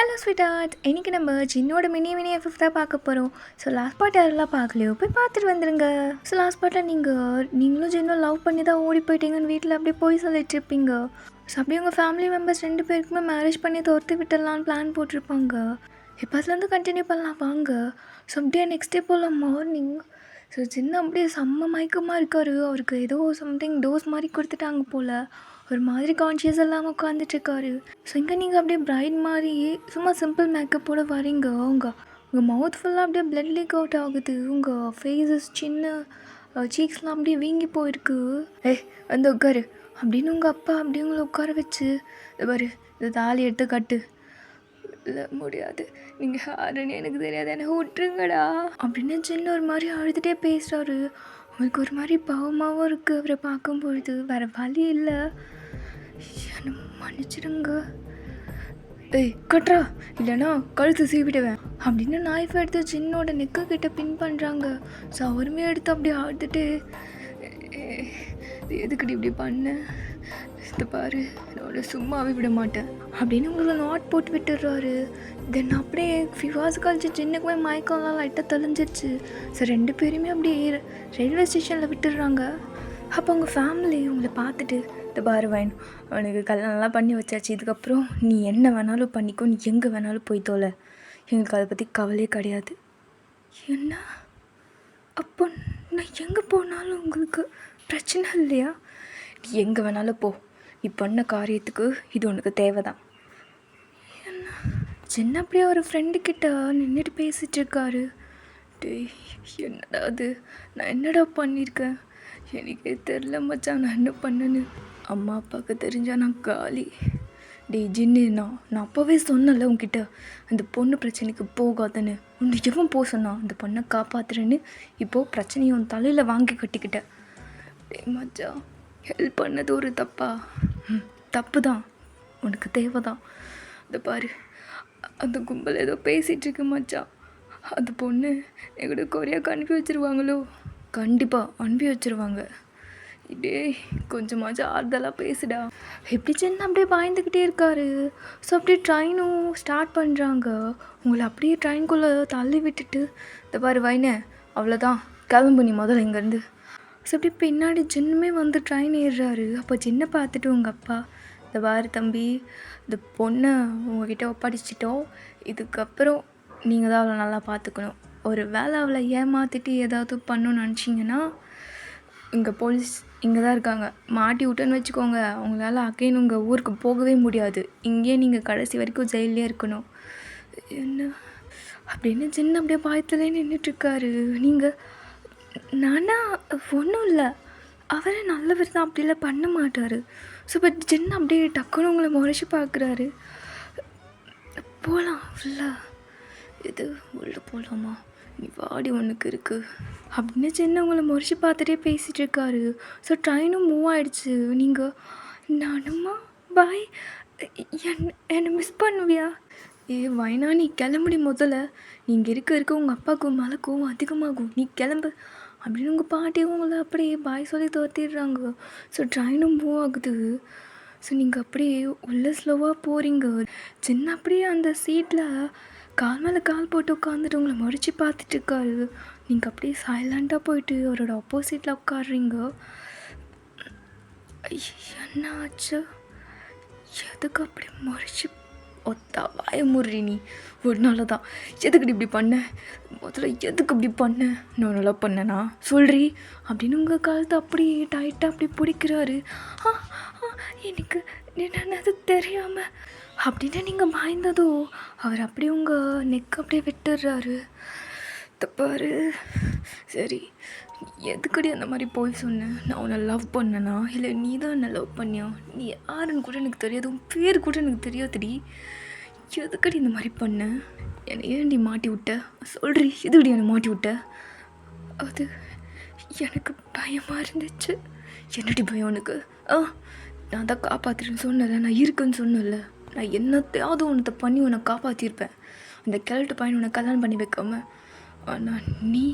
Hello ஸ்வீட்டார்ட், இன்றைக்கி நம்ம ஜின்னோட mini FF தான் பார்க்க போகிறோம். ஸோ லாஸ்ட் பார்ட் யாரெல்லாம் பார்க்கலையோ போய் பார்த்துட்டு வந்துடுங்க. ஸோ லாஸ்ட் பார்ட்டில் நீங்களும் ஜின்னும் லவ் பண்ணி தான் ஓடி போயிட்டீங்கன்னு வீட்டில் அப்படியே போய் சொல்லிட்டு இருப்பீங்க. ஸோ அப்படியே உங்கள் ஃபேமிலி மெம்பர்ஸ் 2 பேருக்குமே மேரேஜ் பண்ணி தோர்த்து விட்டுடலான்னு பிளான் போட்டிருப்பாங்க. இப்போ அதுலேருந்து கண்டினியூ பண்ணலாம் வாங்க. ஸோ அப்படியே நெக்ஸ்ட் டே போல் மார்னிங் ஸோ ஜின்னு அப்படியே செம்ம மயக்கமாக இருக்கார். அவருக்கு ஏதோ சம்திங் டோஸ் மாதிரி கொடுத்துட்டாங்க போல். ஒரு மாதிரி கான்ஷியஸ் இல்லாமல் உட்காந்துட்ருக்காரு. ஸோ இங்கே நீங்கள் அப்படியே பிரைட் மாதிரி சும்மா சிம்பிள் மேக்கப்போட வரீங்க. உங்கள் மவுத் ஃபுல்லாக அப்படியே பிளட் லீக் அவுட் ஆகுது. உங்கள் ஃபேஸஸ் சின்ன சீக்ஸ்லாம் அப்படியே வீங்கி போயிருக்கு. வந்து உட்காரு அப்படின்னு உங்கள் அப்பா அப்படியே உங்களை உட்கார வச்சு பாரு இந்த தாலி எடுத்து கட்டு. இல்லை முடியாது, நீங்கள் யாருன்னு எனக்கு தெரியாது, எனக்கு விட்டுருங்கடா அப்படின்னு சின்ன ஒரு மாதிரி அழுதுகிட்டே பேசுகிறாரு. அவருக்கு ஒரு மாதிரி பாவமாகவும் இருக்குது அவரை பார்க்கும்பொழுது. வேறு வழி இல்லை, என்னை மன்னிச்சிடுங்க. கட்டுறா இல்லைனா கழுத்து சீவிடுவேன் அப்படின்னு நாய்ஃபை எடுத்து சின்னோட நெக்கு கிட்ட பின் பண்ணுறாங்க. ஸோ அவருமே எடுத்து அப்படியே ஆடுத்துட்டு எதுக்கடி இப்படி பண்ண, இது பாரு நான் சும்மாவே விட மாட்டேன் அப்படின்னு உங்களுக்கு நாட் போட்டு விட்டுடுறாரு. தென் அப்படியே ஃபிவாஸ் கழிச்சு சின்னக்குமே மயக்கம்லாம் லைட்டாக தொலைஞ்சிருச்சு. ஸோ 2 பேருமே அப்படியே ரயில்வே ஸ்டேஷனில் விட்டுடுறாங்க. அப்போ உங்கள் ஃபேமிலி உங்களை பார்த்துட்டு இந்த பாரு வைன் அவனுக்கு கல்யாணம்லாம் பண்ணி வச்சாச்சு, இதுக்கப்புறம் நீ என்ன வேணாலும் பண்ணிக்கோ, நீ எங்கே வேணாலும் போய் தோலை, எங்களுக்கு அதை பற்றி கவலையே கிடையாது. என்ன அப்போ நான் எங்கே போனாலும் உங்களுக்கு பிரச்சனை இல்லையா? நீ எங்கே வேணாலும் போ, நீ பண்ண காரியத்துக்கு இது உனக்கு தேவை தான். என்ன சின்ன அப்படியே ஒரு ஃப்ரெண்டுக்கிட்ட நின்றுட்டு பேசிகிட்ருக்காரு. என்னடா அது, நான் என்னடா பண்ணியிருக்கேன் எனக்கே தெரில மச்சான், நான் என்ன பண்ணேன்னு. அம்மா அப்பாவுக்கு தெரிஞ்சால் நான் காலி. ஜின்னு நான் அப்போவே சொன்னல உன்கிட்ட அந்த பொண்ணு பிரச்சனைக்கு போகாதன்னு. உன்னை எவன் போக சொன்னான் அந்த பொண்ணை காப்பாற்றுறேன்னு? இப்போது பிரச்சனையை உன் தலையில் வாங்கி கட்டிக்கிட்டேன். மச்சான் ஹெல்ப் பண்ணது ஒரு தப்பா? தப்பு தான், உனக்கு தேவை தான். அந்த பாரு அந்த கும்பல் ஏதோ பேசிகிட்ருக்கு மச்சான், அந்த பொண்ணு எங்கூட கொரியாவுக்கு அனுப்பி வச்சுருவாங்களோ? கண்டிப்பாக அனுப்பி வச்சுருவாங்க. இதே கொஞ்சமாச்சும் ஆறுதலாக பேசுடா. எப்படி சின்ன அப்படியே பாய்ந்துக்கிட்டே இருக்காரு. ஸோ அப்படியே ட்ரெயினும் ஸ்டார்ட் பண்ணுறாங்க. உங்களை அப்படியே ட்ரெயின்குள்ளே தள்ளி விட்டுட்டு இந்த பாரு வைனே அவ்வளோதான், கிளம்பு நீ முதல்ல இங்கேருந்து. ஸோ அப்படியே பின்னாடி சின்னமே வந்து ட்ரெயின் ஏறுறாரு. அப்போ சின்ன பார்த்துட்டு உங்கள் அப்பா இந்த பாரு தம்பி, இந்த பொண்ணை உங்ககிட்ட ஒப்படைச்சிட்டோம், இதுக்கப்புறம் நீங்கள் தான் அவளை நல்லா பார்த்துக்கணும். ஒரு வேளை அவளை ஏமாற்றிட்டு ஏதாவது பண்ணணும்னு நினச்சிங்கன்னா இங்கே போலீஸ் இங்கே தான் இருக்காங்க, மாட்டி விட்டேன்னு வச்சுக்கோங்க, அவங்களால அகைன் உங்கள் ஊருக்கு போகவே முடியாது, இங்கேயே நீங்கள் கடைசி வரைக்கும் ஜெயிலே இருக்கணும். என்ன அப்படின்னு சின்ன அப்படியே பாயத்திலே நின்றுட்டுருக்காரு. நீங்கள் நானா ஒன்றும் இல்லை, அவரே நல்லவர் தான், அப்படிலாம் பண்ண மாட்டார். ஸோ பட் சின்ன அப்படியே டக்குன்னு உங்களை முறைச்சி பார்க்குறாரு. போகலாம் உள்ள, இது உள்ளே போகலாமா, நீ வாடி ஒன்றுக்கு இருக்குது அப்படின்னு சின்ன உங்களை முறைச்சி பார்த்துட்டே பேசிகிட்டு இருக்காரு. ஸோ ட்ரெயினும் மூவ் ஆகிடுச்சு. நீங்கள் நானும்மா பாய் என்னை மிஸ் பண்ணுவியா? வைனா நீ கிளம்புடி முதல்ல, நீங்கள் இருக்க உங்கள் அப்பாவுக்கு மேலே கோவம் அதிகமாகும், நீ கிளம்பு அப்படின்னு உங்கள் பாட்டியும் உங்களை அப்படியே பாய் சொல்லி தோர்த்திடுறாங்க. ஸோ ட்ரெயினும் மூவ் ஆகுது. ஸோ நீங்கள் அப்படியே உள்ளே ஸ்லோவாக போகிறீங்க. சின்ன அப்படியே அந்த சீட்டில் கால் மேலே கால் போட்டு உட்காந்துட்டு உங்களை முறைச்சி பார்த்துட்டு இருக்காரு. நீங்கள் அப்படியே சைலண்ட்டாக போயிட்டு அவரோட ஆப்போசிட்டில் உட்காடுறீங்க. என்ன ஆச்சு, எதுக்கு அப்படி முறைச்சி ஒத்தா வாய முறி? நீ ஒரு நாள் தான் எதுக்கு இப்படி பண்ண, முதல்ல எதுக்கு இப்படி பண்ண, நான் நல்லா பண்ணேனா சொல்றி அப்படின்னு உங்கள் காலத்தை அப்படியே டைட்டாக அப்படி பிடிக்கிறாரு. எனக்கு என்னது தெரியாமல் அப்படின்னு நீங்கள் பாய்ந்ததோ அவர் அப்படியே உங்கள் நெக் அப்படியே விட்டுடுறாரு. தப்பாரு சரி, எதுக்கடி அந்த மாதிரி போய் சொன்னேன்? நான் உன்னை லவ் பண்ணனா இல்லை நீ தான் என்னை லவ் பண்ணியா? நீ யாருன்னு கூட எனக்கு தெரியாது, உன் பேர் கூட எனக்கு தெரியாதுடி, எதுக்கடி இந்த மாதிரி பண்ண? என்னை ஏன்டி மாட்டி விட்ட சொல்றி, எதுக்கடி என்னை மாட்டி விட்ட? அது எனக்கு பயமாக இருந்துச்சு. என்னடி பயம் உனக்கு? நான் தான் காப்பாற்றுறேன்னு சொன்னல, நான் இருக்குன்னு சொன்னல, நான் என்னத்தையாவது உனத்தை பண்ணி உன்னை காப்பாற்றிருப்பேன், அந்த கிழட்டு பையனை உன்னை கல்யாணம் பண்ணி வைக்காம. ஆனால் நீ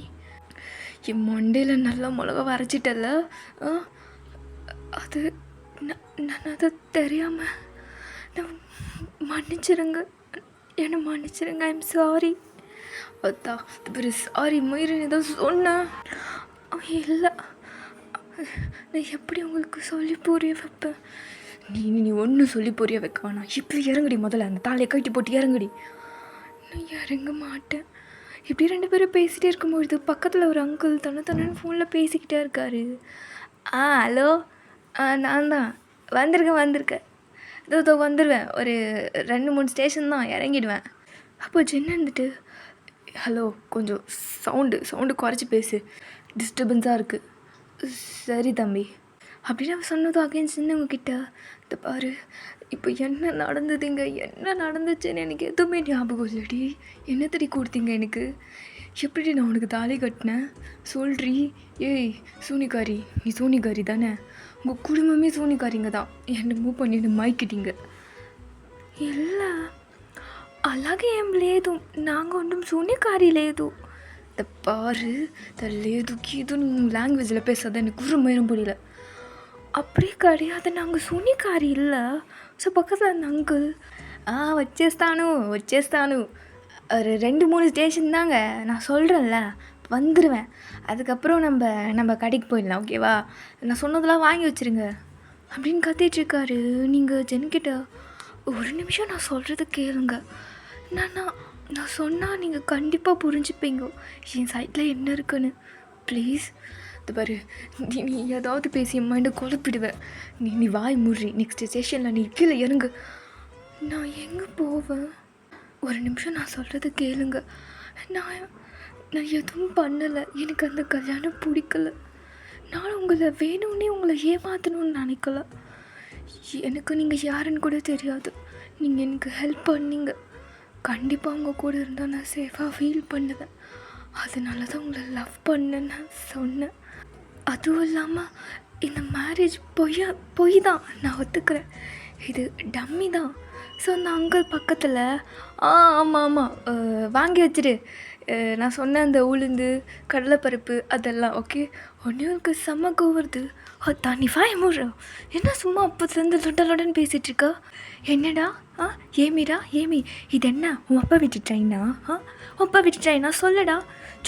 என் மண்டையில் நல்லா மிளகா வரைச்சிட்டல, அது நான் அதை தெரியாமல், நான் மன்னிச்சிருங்க, என்னை மன்னிச்சிருங்க, ஐம் சாரி. அத்தா இது சாரி மயிரன் ஏதோ சொன்னேன். இல்லை, நான் எப்படி உங்களுக்கு சொல்லி புரிய வைப்பேன்? நீ ஒன்றும் சொல்லி புரிய வைக்க வேணாம். இப்போ இறங்குடி, முதல்ல அந்த தாலையை கட்டி போட்டு இறங்குடி. நான் இறங்க மாட்டேன். இப்படி 2 பேரும் பேசிகிட்டே இருக்கும்பொழுது பக்கத்தில் ஒரு அங்கிள் தன்னு ஃபோனில் பேசிக்கிட்டே இருக்காரு. ஹலோ, நான் தான் வந்திருக்கேன். இதோ வந்துடுவேன். ஒரு 2-3 ஸ்டேஷன் தான், இறங்கிடுவேன். அப்போ ஜென் இருந்துட்டு, ஹலோ கொஞ்சம் சவுண்டு குறைச்சி பேசு, டிஸ்டர்பன்ஸாக இருக்குது. சரி தம்பி அப்படின்னு அவன் சொன்னதும் அகைன் சின்னவங்கக்கிட்ட, இதை பாரு, இப்போ என்ன நடந்துச்சுன்னு எனக்கு எதுவுமே ஞாபகம் இல்லடி. என்ன தடி கொடுத்தீங்க எனக்கு? எப்படி நான் உனக்கு தாலி கட்டினேன் சொல்றி? ஏய் சூனிகாரி, நீ சூனிகாரி தானே? உங்கள் குடும்பமே சூனிகாரிங்க தான். என்னை மூவ் பண்ணிட்டு மைக்கிட்டீங்க. இல்லை, అలాగే ఏం లేదు, நாங்கள் ஒன்றும் சூனிகாரி లేదు. இதை பாரு, லேது கீதுன்னு லாங்குவேஜில் பேசாத, எனக்கு உரிமையிலும் புரியல. அப்படி கிடையாது, நாங்கள் சூனிகாரி இல்லை. ஸோ பக்கத்தில் அந்த அங்கிள் వచ్చేస్తాను ஒரு 2-3 ஸ்டேஷன் தாங்க, நான் சொல்கிறேன்ல, வந்துடுவேன். அதுக்கப்புறம் நம்ம கடைக்கு போயிடலாம், ஓகேவா? நான் சொன்னதெல்லாம் வாங்கி வச்சுருங்க அப்படின்னு கத்திட்டுருக்காரு. நீங்கள் ஜென்கிட்ட ஒரு நிமிஷம் நான் சொல்கிறது கேளுங்க. நான் சொன்னால் நீங்கள் கண்டிப்பாக புரிஞ்சுப்பீங்க என் சைட்டில் என்ன இருக்குன்னு. ப்ளீஸ், இது பாரு, நீ ஏதாவது பேசி என் மைண்டை குழப்பிடுவேன். நீ வாய் மூடுறி. நெக்ஸ்ட் ஸ்டேஷனில் நீ கீழே இறங்கு. நான் எங்கே போவேன்? ஒரு நிமிஷம் நான் சொல்கிறத கேளுங்க. நான் எதுவும் பண்ணலை. எனக்கு அந்த கல்யாணம் பிடிக்கல. நான் உங்களை ஏமாற்றணும்னு நினைக்கல. எனக்கு நீங்கள் யாருன்னு கூட தெரியாது. நீங்கள் எனக்கு ஹெல்ப் பண்ணீங்க. கண்டிப்பாக உங்கள் கூட இருந்தால் நான் சேஃபாக ஃபீல் பண்ணுவேன். அதனால தான் உங்களை லவ் பண்ணேன்னு நான் சொன்னேன். அதுவும் இல்லாமல் இந்த மேரேஜ் பொய் தான், நான் ஒத்துக்கிறேன். இது டம்மி தான். ஸோ அந்த அங்கிள் பக்கத்தில் ஆமாம் வாங்கி வச்சுரு, நான் சொன்ன அந்த உளுந்து கடலைப்பருப்பு அதெல்லாம் ஓகே. ஒன்றுக்கு செம்ம கோவருது. தண்ணி வாய மூடுறோம். என்ன சும்மா அப்போதுலேருந்து லொடன்னு பேசிகிட்ருக்கா? என்னடா ஏமி இது என்ன உன் அப்பா வீட்டு ட்ரெயினா? உன் அப்பா வீட்டு ட்ரெயினா சொல்லடா.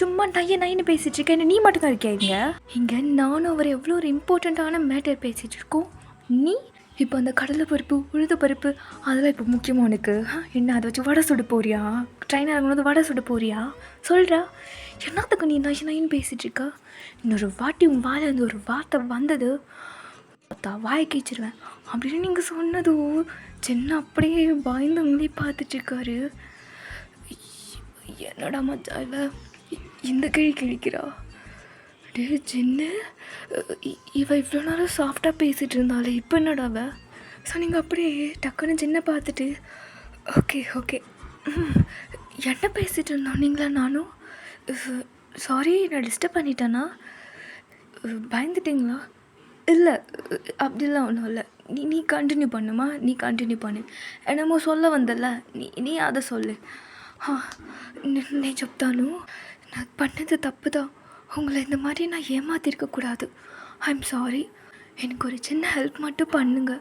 சும்மா நைன்னு பேசிகிட்ருக்க, என்ன நீ மட்டும் தான் இருக்கியா இங்கே? நானும் அவர் எவ்வளோ ஒரு இம்பார்ட்டண்ட்டான மேட்டர் பேசிகிட்டு இருக்கோம். நீ இப்போ அந்த கடலைப்பருப்பு உளுந்து பருப்பு அதெல்லாம் இப்போ முக்கியமாக உனக்கு? என்ன அதை வச்சு வடை சுட போறியா? ட்ரெயினாக இறங்கும்போது வடை சுட போறியா? சொல்கிறா. என்னத்துக்கு நீ நைன்னு பேசிகிட்ருக்கா? இன்னொரு வாட்டி உன் வாயிலேருந்து ஒரு வார்த்தை வந்தது வாயை கீச்சிருவேன் அப்படின்னு நீங்கள் சொன்னதும் சின்ன அப்படியே பயந்தவங்களே பார்த்துட்ருக்காரு. என்னடா மச்சா இல்லை இந்த கிழிக்கிறா? டே சின்ன, இவ இவ்வளோ நேரம் சாஃப்டாக பேசிகிட்டு இருந்தாலே இப்போ என்னடாவ? ஸோ நீங்கள் அப்படியே டக்குன்னு சின்ன பார்த்துட்டு ஓகே என்ன பேசிகிட்டு இருந்தோம் நீங்களா? நானும் சாரி, நான் டிஸ்டர்ப் பண்ணிட்டேன்னா? பயந்துட்டிங்களா? இல்லை, அப்படிலாம் ஒன்றும் இல்லை. நீ கண்டினியூ பண்ணுமா, நீ கண்டினியூ பண்ணு. என்னமோ சொல்ல வந்தல, நீ அதை சொல்லு. నేను చెప్తాను, நான் பண்ணது தப்பு தான். உங்களை இந்த மாதிரி நான் ஏமாற்றிருக்கக்கூடாது. I'm sorry. எனக்கு ஒரு சின்ன ஹெல்ப் மட்டும் பண்ணுங்க.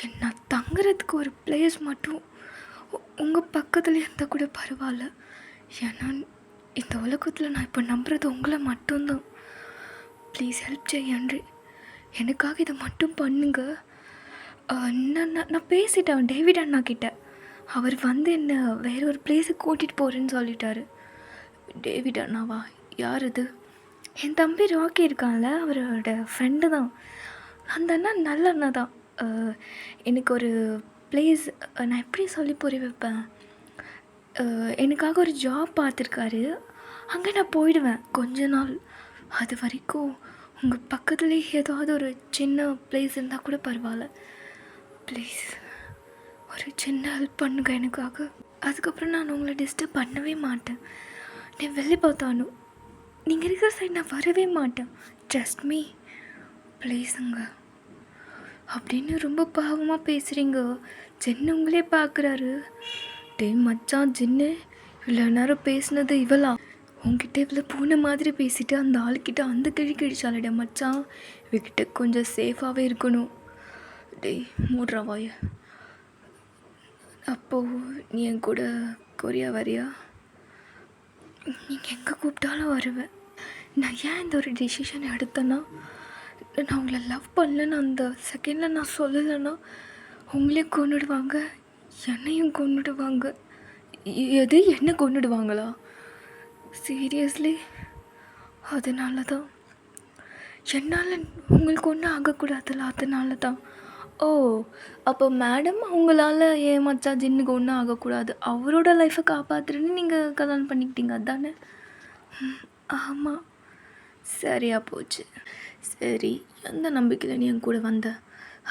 என்ன தங்குறதுக்கு ஒரு பிளேஸ் மட்டும் உங்கள் பக்கத்தில் இருந்தால் கூட பரவாயில்ல. ஏன்னா இந்த உலகத்தில் நான் இப்போ நம்புறது உங்களை மட்டும்தான். ப்ளீஸ் ஹெல்ப் செய்யன்றி, எனக்காக இதை மட்டும் பண்ணுங்க. நான் பேசிட்டேன் டேவிட் அண்ணா கிட்ட. அவர் வந்து என்னை வேறு ஒரு பிளேஸுக்கு கூட்டிகிட்டு போகிறேன்னு சொல்லிட்டாரு. டேவிட் அண்ணாவா? யார் இது? என் தம்பி ராக்கி இருக்கான்ல, அவரோட ஃப்ரெண்டு தான். அந்த அண்ணா நல்ல அண்ணா தான். எனக்கு ஒரு பிளேஸ், நான் எப்படி சொல்லி புரிய வைப்பேன், எனக்காக ஒரு ஜாப் பார்த்துருக்காரு. அங்கே நான் போயிடுவேன் கொஞ்ச நாள். அது வரைக்கும் உங்கள் பக்கத்துலேயே ஏதாவது ஒரு சின்ன பிளேஸ் இருந்தால் கூட பரவாயில்ல. ப்ளீஸ் ஒரு சின்ன ஹெல்ப் பண்ணுங்க எனக்காக. அதுக்கப்புறம் நான் உங்களை டிஸ்டர்ப் பண்ணவே மாட்டேன். நீ வெளியே பார்த்தாலும் நீங்கள் இருக்கிற சைட் நான் வரவே மாட்டேன். ட்ரஸ்ட் மீ ப்ளீஸுங்க அப்படின்னு ரொம்ப பாவமாக பேசுகிறீங்க. ஜென்னு உங்களே பார்க்குறாரு. டே மச்சான் ஜின்னு, இவ்வளோ நேரம் பேசினது இவளா? உங்ககிட்ட இவ்வளோ பூனை மாதிரி பேசிட்டு அந்த ஆளுக்கிட்ட அந்த கிழிச்சாலடே மச்சான். இவகிட்ட கொஞ்சம் சேஃபாகவே இருக்கணும். டேய் மூடுறா வாய. அப்போது நீ என் கூட கொரியா வரியா? நீங்கள் எங்கே கூப்பிட்டாலும் வருவேன். நான் ஏன் இந்த ஒரு டெசிஷன் எடுத்தேன்னா, நான் உங்களை லவ் பண்ணலன்னு அந்த செகண்டில் நான் சொல்லலைன்னா உங்களையும் கொன்னுடுவாங்க, என்னையும் கொன்னுடுவாங்க. எது என்ன கொன்னுடுவாங்களா? சீரியஸ்லி அதனால தான் என்னால் உங்களுக்கு ஒன்றும் ஆகக்கூடாதுல்ல, அதனால தான். ஓ, அப்போ மேடம் அவங்களால ஏன் மச்சா ஜின்னுக்கு ஒன்றும் ஆகக்கூடாது, அவரோட லைஃப்பை காப்பாற்றுன்னு நீங்கள் கல்யாணம் பண்ணிக்கிட்டீங்க அதானே? ஆமாம். சரியா போச்சு. சரி, எந்த நம்பிக்கையில் நீ என் கூட வந்த?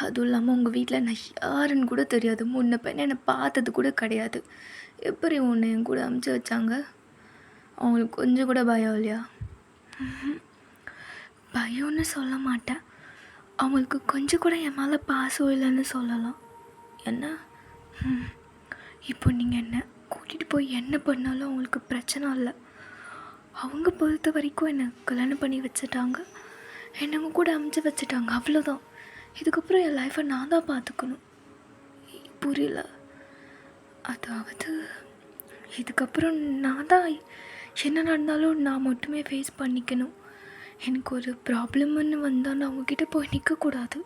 அதுவும் இல்லாமல் உங்கள் வீட்டில் நான் யாருன்னு கூட தெரியாது, முன்ன பின்ன என்னை பார்த்தது கூட கிடையாது. எப்படி உன்னை என் கூட அமுச்சு வச்சாங்க? அவங்களுக்கு கொஞ்சம் கூட பயம் இல்லையா? பயம்னு சொல்ல மாட்டேன், அவங்களுக்கு கொஞ்சம் கூட என் மேலே பாசம் இல்லைன்னு சொல்லலாம். என்ன இப்போ நீங்கள் என்ன கூட்டிகிட்டு போய் என்ன பண்ணாலும் அவங்களுக்கு பிரச்சனை இல்லை. அவங்க பொறுத்த வரைக்கும் என்னை கல்யாணம் பண்ணி வச்சுட்டாங்க, என்னங்க கூட அமுச்சு வச்சுட்டாங்க, அவ்வளோதான். இதுக்கப்புறம் என் லைஃப்பை நான் தான் பார்த்துக்கணும். புரியல? அதாவது இதுக்கப்புறம் நான் தான் என்ன நடந்தாலும் நான் மட்டுமே ஃபேஸ் பண்ணிக்கணும். எனக்கு ஒரு ப்ராப்ளம்னு வந்தால் நான் அவங்கக்கிட்ட போய் நிற்கக்கூடாது,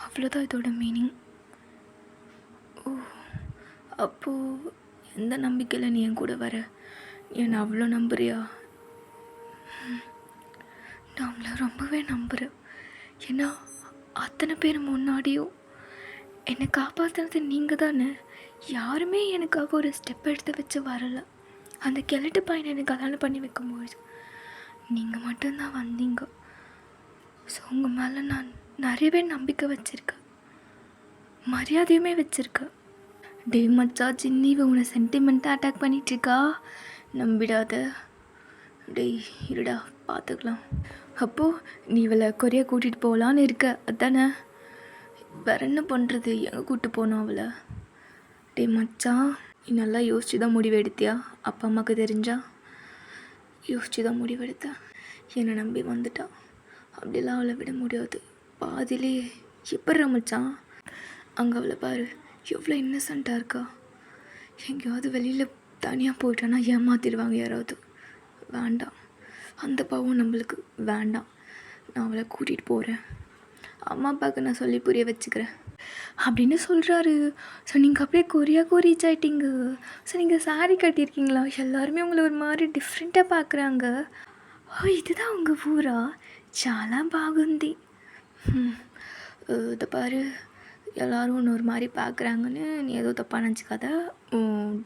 அவ்வளோதான் இதோட மீனிங். ஓ, அப்போது எந்த நம்பிக்கையில் நீ என் கூட வர? என்னை அவ்வளோ நம்புறியா? நான் அவங்கள ரொம்பவே நம்புகிறேன். ஏன்னா அத்தனை பேர் முன்னாடியும் என்னை காப்பாற்றுனது நீங்கள் தானே. யாருமே எனக்காக ஒரு ஸ்டெப் எடுத்து வச்சு வரலை. அந்த கிழட்டு பையனை எனக்கு கல்யாணம் பண்ணி வைக்கும்போது நீங்கள் மட்டும்தான் வந்தீங்க. ஸோ உங்கள் மேலே நான் நிறையவே நம்பிக்கை வச்சுருக்கேன், மரியாதையுமே வச்சுருக்கேன். டே மச்சா, சின்னிவை உன்னை சென்டிமெண்ட்டாக அட்டாக் பண்ணிகிட்ருக்கா, நம்பிடாத. டேய் இருடா பார்த்துக்கலாம். அப்போது நீ இவளை கொரியா கூட்டிகிட்டு போகலான்னு இருக்க அதானே? வேறு என்ன பண்ணுறது, எங்கே கூப்பிட்டு போனோம் அவளை? டே மச்சான், நீ நல்லா யோசிச்சு தான் முடிவு எடுத்தியா? அப்பா அம்மாவுக்கு தெரிஞ்சா? யோசிச்சு தான் முடிவெடுத்தேன். என்னை நம்பி வந்துட்டா, அப்படிலாம் அவளை விட முடியாது. பாதிலே எப்படி மச்சான்? அங்கே அவளை பாரு, எவ்வளோ இன்னசென்ட்டாக இருக்கா. எங்கேயாவது வெளியில் தனியாக போயிட்டானா ஏமாற்றிடுவாங்க யாராவது. வேண்டாம், அந்த பாவம் நம்மளுக்கு வேண்டாம். நான் அவளை கூட்டிகிட்டு போகிறேன், அம்மா அப்பாவுக்கு நான் சொல்லி புரிய வச்சுக்கிறேன் அப்படின்னு சொல்கிறாரு. ஸோ நீங்கள் அப்படியே ரீச் ஆகிட்டீங்க. ஸோ நீங்கள் சாரீ கட்டியிருக்கீங்களா? எல்லாருமே உங்களை ஒரு மாதிரி டிஃப்ரெண்ட்டாக பார்க்குறாங்க. ஓ, இதுதான் உங்கள் ஊரா? చాలా బాగుంది. இதை பாரு, எல்லோரும் ஒன்று ஒரு மாதிரி பார்க்குறாங்கன்னு நீ ஏதோ தப்பாக நினச்சிக்காத.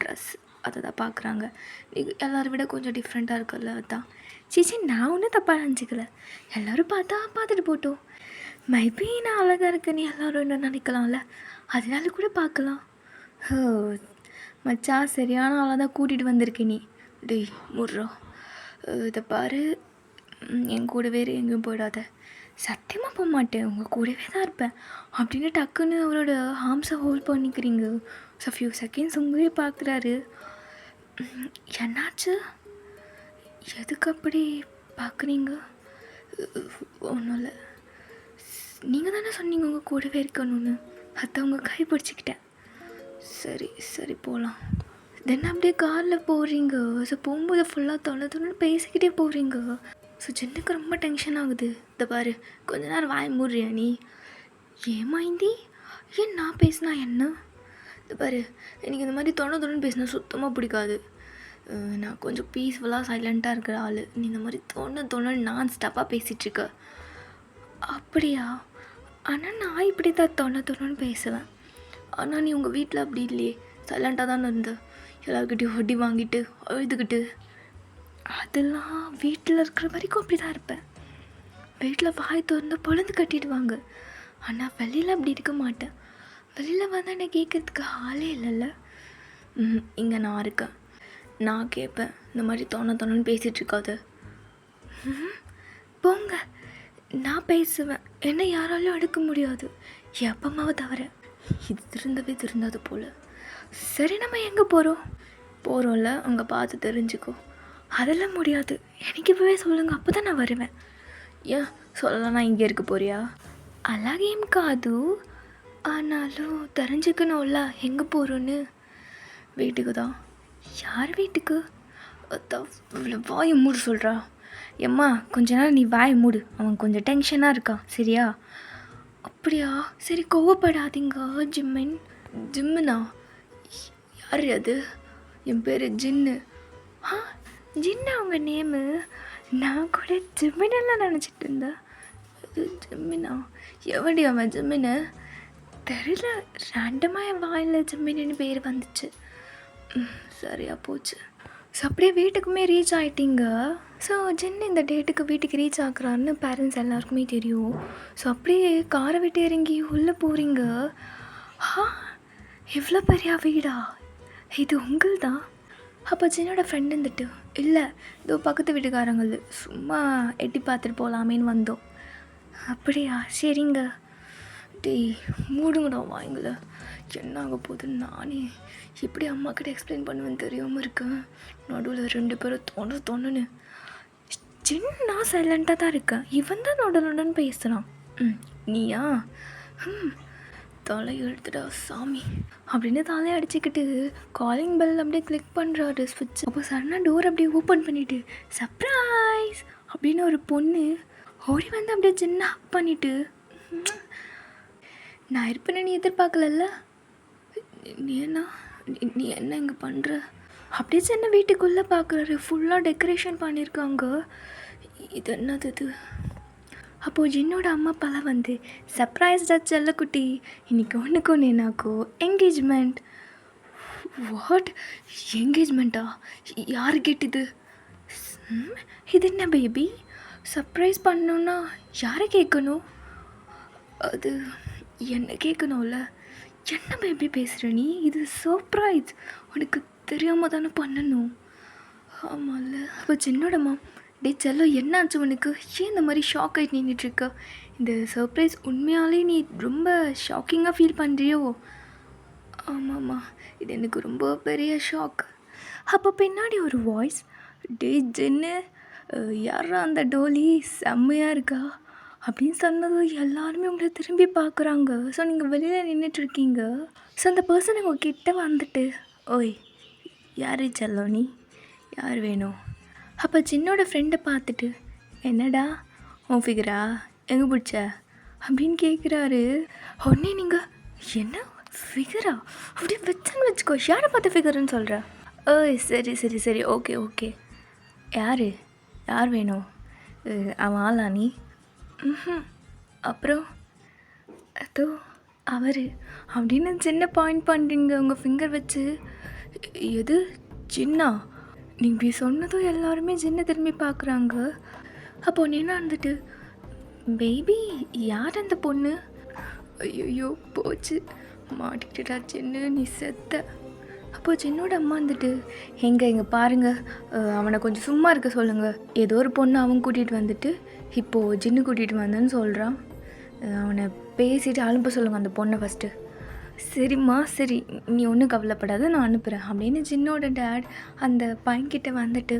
ட்ரெஸ் அதை தான் பார்க்குறாங்க. நீ எல்லோரும் விட கொஞ்சம் டிஃப்ரெண்ட்டாக இருக்குல்ல, அதுதான். சீச்சி, நான் ஒன்றும் தப்பாக நினச்சிக்கல. எல்லோரும் பார்த்துட்டு போட்டோம். மேபி நான் அழகாக இருக்கேன்னு எல்லோரும் என்ன நினைக்கலாம்ல, அதனால கூட பார்க்கலாம். ஓ மச்சான், சரியான ஆளாக தான் கூட்டிகிட்டு வந்திருக்கேன் நீ. டேய் முர்றோ, இதை பாரு, என் கூட வேறு எங்கேயும் போயிடாத. சத்தியமாக போக மாட்டேன், உங்கள் கூடவே தான் இருப்பேன் அப்படின்னு டக்குன்னு அவரோட ஹார்ம்ஸை ஹோல்ட் பண்ணிக்கிறீங்க. ஸோ ஃபியூ செகண்ட்ஸ் உங்களே பார்க்குறாரு. என்னாச்சு? எதுக்கு அப்படி பார்க்குறீங்க? ஒன்றும் இல்லை, நீங்கள் தானே சொன்னீங்க உங்கள் கூடவே இருக்கணும்னு, அதை உங்கள் கை பிடிச்சிக்கிட்டேன். சரி சரி போகலாம். தென் அப்படியே காரில் போகிறீங்க. ஸோ போகும்போது ஃபுல்லாக தொலைன்னு பேசிக்கிட்டே போகிறீங்க. ஸோ ஜென்னுக்கு ரொம்ப டென்ஷன் ஆகுது. இதை பாரு, கொஞ்ச நேரம் வாய் மூடுறியா நீ? ஏமாய்ந்தி, ஏன் நான் பேசினா என்ன? இது பாரு, எனக்கு இந்த மாதிரி தொண்ணு பேசினா சுத்தமாக பிடிக்காது. நான் கொஞ்சம் பீஸ்ஃபுல்லாக சைலண்ட்டாக இருக்கிற ஆள். நீ இந்த மாதிரி தொண்ணு நான் ஸ்டாப்பாக பேசிகிட்ருக்க. அப்படியா? ஆனால் நான் இப்படி தான் தொண்ணு பேசுவேன். ஆனால் நீ உங்கள் வீட்டில் அப்படி இல்லையே, சைலண்ட்டாக தானே இருந்த. எல்லாருக்கிட்டையும் வட்டி வாங்கிட்டு அழுதுகிட்டு. அதெல்லாம் வீட்டில் இருக்கிற வரைக்கும் அப்படி தான் இருப்பேன். வீட்டில் வாய் திறந்து பொழுது கட்டிடுவாங்க. ஆனால் வெளியில் அப்படி இருக்க மாட்டேன். வெளியில் வந்து என்னை கேட்குறதுக்கு ஆளே இல்லைல்ல. இங்கே நான் இருக்கேன், நான் கேட்பேன். இந்த மாதிரி தொண்ணு பேசிகிட்ருக்காது. போங்க, நான் பேசுவேன், என்னை யாராலையும் எடுக்க முடியாது, என் அப்பா அம்மாவை தவிர. இது திருந்தாது போல். சரி, நம்ம எங்கே போகிறோம்ல, அங்கே பார்த்து தெரிஞ்சுக்கோ. அதெல்லாம் முடியாது, எனக்கு இப்போவே சொல்லுங்கள், அப்போ தான் நான் வருவேன். ஏன் சொல்லலாம், இங்கே இருக்க போறியா? అలాగేం కాదు, ஆனாலும் தெரிஞ்சுக்கணும்ல எங்கே போகிறோன்னு. வீட்டுக்கு தான். யார் வீட்டுக்கு? அதான் இவ்வளோ வாயை மூடு சொல்கிறா. எம்மா கொஞ்ச நேரம் நீ வாயை மூடு, அவன் கொஞ்சம் டென்ஷனாக இருக்கான் சரியா? அப்படியா, சரி கோவப்படாதீங்க. ஜிம்மின். ஜிம்முனா? யார் அது? என் பேர் ஜின்னு. ஆ, ஜின்னு அவங்க நேமு? நான் கூட ஜிம்மினெல்லாம் நினச்சிட்டு இருந்தேன். ஜிம்மினா? எவடி அவன் ஜிம்மின்னு? தெரியல, ரெண்டமாக என் வாயில் ஜிம்மின்னு பேர் வந்துச்சு. சரியா போச்சு. ஸோ அப்படியே வீட்டுக்குமே ரீச் ஆகிட்டீங்க. ஸோ ஜின்னு இந்த டேட்டுக்கு வீட்டுக்கு ரீச் ஆகுறான்னு பேரண்ட்ஸ் எல்லாருக்குமே தெரியும். ஸோ அப்படியே காரை விட்டு இறங்கி உள்ளே போகிறீங்க. இவ்வளோ பெரிய வீடா? இது உங்கள் தான்? அப்போ ஜின்னோட ஃப்ரெண்டு இருந்துட்டு, இல்லை இதோ பக்கத்து வீட்டுக்காரங்கள், சும்மா எட்டி பார்த்துட்டு போகலாமேன்னு வந்தோம். அப்படியா, சரிங்க. டேய் மூடுங்கடா வாங்கல, என்ன ஆக போகுதுன்னு நானே எப்படி அம்மாக்கிட்ட எக்ஸ்பிளைன் பண்ணுவேன்னு தெரியாமல் இருக்கேன். நடுவில் 2 பேரும் தோணுன்னு. சின்ன சைலண்ட்டாக தான் இருக்கேன், இவன் தான் நடுன்னு பேசுகிறான். நீயா? தலை எழுத்துடா சாமி அப்படின்னு தலையை அடிச்சுக்கிட்டு காலிங் பெல் அப்படியே கிளிக் பண்ணுறாரு ஸ்விட்ச். அப்போ சடனாக டோர் அப்படியே ஓப்பன் பண்ணிவிட்டு சர்ப்ரைஸ் அப்படின்னு ஒரு பொண்ணு ஓடி வந்து அப்படியே சின்ன ஹக் பண்ணிவிட்டு, நான் இருப்பேன்னு நீ எதிர்பார்க்கலல்ல, நீ என்ன இங்கே பண்ணுற அப்படியே சின்ன வீட்டுக்குள்ளே பார்க்குறாரு. ஃபுல்லாக டெக்கரேஷன் பண்ணியிருக்காங்க. இது என்னது இது? அப்போது ஜின்னோட அம்மா அப்பாலாம் வந்து, சர்ப்ரைஸ்டா செல்லக்குட்டி, இன்றைக்கி ஒன்றுக்கு ஒன்று என்னாக்கோ என்கேஜ்மெண்ட். வாட் என்கேஜ்மெண்ட்டா? யார் கேட்டுது? இது என்ன பேபி, சர்ப்ரைஸ் பண்ணணுன்னா யாரை கேட்கணும்? அது என்ன கேட்கணும்ல. என்ன பேபி பேசுகிற நீ? இது சர்ப்ரைஸ், உனக்கு தெரியாமல் தானே பண்ணணும். ஆமாம்ல. அப்போ சின்னோடம்மா, டே செல்லம் என்னாச்சு உனக்கு? ஏன் இந்த மாதிரி ஷாக் ஆகிட்டு நின்றுட்டுருக்க? இந்த சர்ப்ரைஸ் உண்மையாலே நீ ரொம்ப ஷாக்கிங்காக ஃபீல் பண்ணுறியோ? ஆமாம்மா, இது எனக்கு ரொம்ப பெரிய ஷாக். அப்போ பின்னாடி ஒரு வாய்ஸ், டே ஜென்னு, யாரா அந்த டோலி செம்மையாக இருக்கா அப்படின்னு சொன்னதும் எல்லாருமே உங்களை திரும்பி பார்க்குறாங்க. ஸோ நீங்கள் வெளியில் நின்றுட்டுருக்கீங்க. ஸோ அந்த பர்சன் உங்கள் கிட்டே வந்துட்டு, ஓய் யார் செல்லம் நீ, யார் வேணும்? அப்போ சின்னோட ஃப்ரெண்டை பார்த்துட்டு, என்னடா உன் ஃபிகரா எங்கே பிடிச்ச அப்படின்னு கேட்குறாரு. உடனே நீங்கள், என்ன ஃபிகரா அப்படியே வச்சுன்னு வச்சுக்கோ, யாரை பார்த்து ஃபிகருன்னு சொல்கிற? ஓய் சரி சரி சரி, ஓகே ஓகே. யார் வேணும்? அவன் ஆளா நீ? அப்புறம் அதோ அவர் அப்படின்னு சின்ன பாயிண்ட் பண்ணுறீங்க உங்கள் ஃபிங்கர் வச்சு. எது சின்னா? நீங்கள் சொன்னதும் எல்லாருமே சின்ன திரும்பி பார்க்குறாங்க. அப்போ என்ன வந்துட்டு, பேபி யார் அந்த பொண்ணு? ஐயோ போச்சு, மாட்டிக்கிட்டா சின்ன, நீ செத்த. அப்போது சின்னோட அம்மா வந்துட்டு, எங்கே பாருங்கள், அவனை கொஞ்சம் சும்மா இருக்க சொல்லுங்கள். ஏதோ ஒரு பொண்ணு அவன் கூட்டிகிட்டு வந்துட்டு இப்போது ஜின்னு கூட்டிகிட்டு வந்தேன்னு சொல்கிறான். அவனை பேசிட்டு அனுப்ப சொல்லுங்கள் அந்த பொண்ணை ஃபஸ்ட்டு. சரிம்மா சரி, நீ ஒன்றும் கவலைப்படாத, நான் அனுப்புகிறேன் அப்படின்னு ஜின்னோட டேட் அந்த பையன்கிட்ட வந்துட்டு,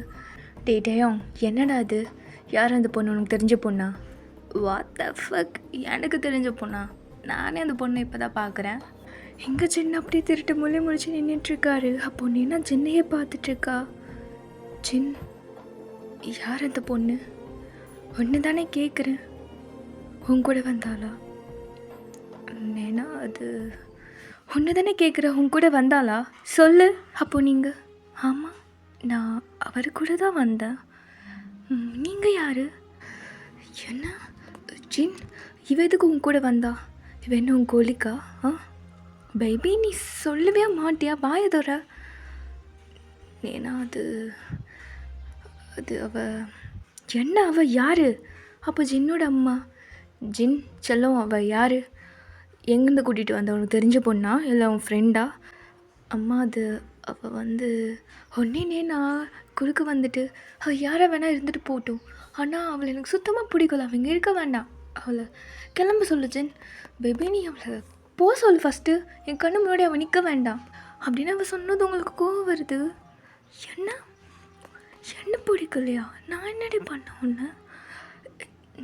டேயும் என்னடா அது, யார் அந்த பொண்ணு? உனக்கு தெரிஞ்ச பொண்ணா? வாட் த ஃபக், எனக்கு தெரிஞ்ச பொண்ணா? நானே அந்த பொண்ணை இப்போ தான் பார்க்குறேன். எங்கே சின்ன அப்படியே திருட்டு மொழி முடிச்சு நின்றுட்டுருக்காரு. அப்போ நீனா சின்னையே பார்த்துட்ருக்கா. சின், யார் அந்த பொண்ணு? ஒன்று தானே கேட்குறேன், உன் கூட வந்தாளா? நேனா, அது ஒன்று தானே கேட்குறேன், உன் கூட வந்தாளா சொல்லு. அப்போ நீங்கள், ஆமாம் நான் அவர் கூட தான் வந்தேன். நீங்கள் யார்? என்ன ஜின், இவ எதுக்கு உன் கூட வந்தா? இவ என்ன உன் கோழிக்கா? பேபி நீ சொல்லவே மாட்டியா? வாயதோற. ஏன்னா அது அவ யார்? அப்போ ஜின்னோட அம்மா, ஜின் செல்லம் அவள் யார்? எங்கேருந்து கூட்டிகிட்டு வந்த? உனக்கு தெரிஞ்ச பொண்ணா இல்லை உன் ஃப்ரெண்டா? அம்மா அது அவள் வந்து ஒன்னே நான் குறுக்க வந்துட்டு, அவள் யாரை வேணால் இருந்துட்டு போட்டோம், ஆனால் அவளை எனக்கு சுத்தமாக பிடிக்கல, அவங்க இருக்க வேண்டாம், அவளை கிளம்ப சொல்லு ஜின். பேபி நீ அவளை போ சொல்லு ஃபஸ்ட்டு, என் கண்ணு முன்னாடி அவன் நிற்க வேண்டாம் அப்படின்னு அவள் சொன்னது உங்களுக்கு கோவம் வருது. என்ன பிடிக்கலையா? நான் என்னடி பண்ண ஒன்று?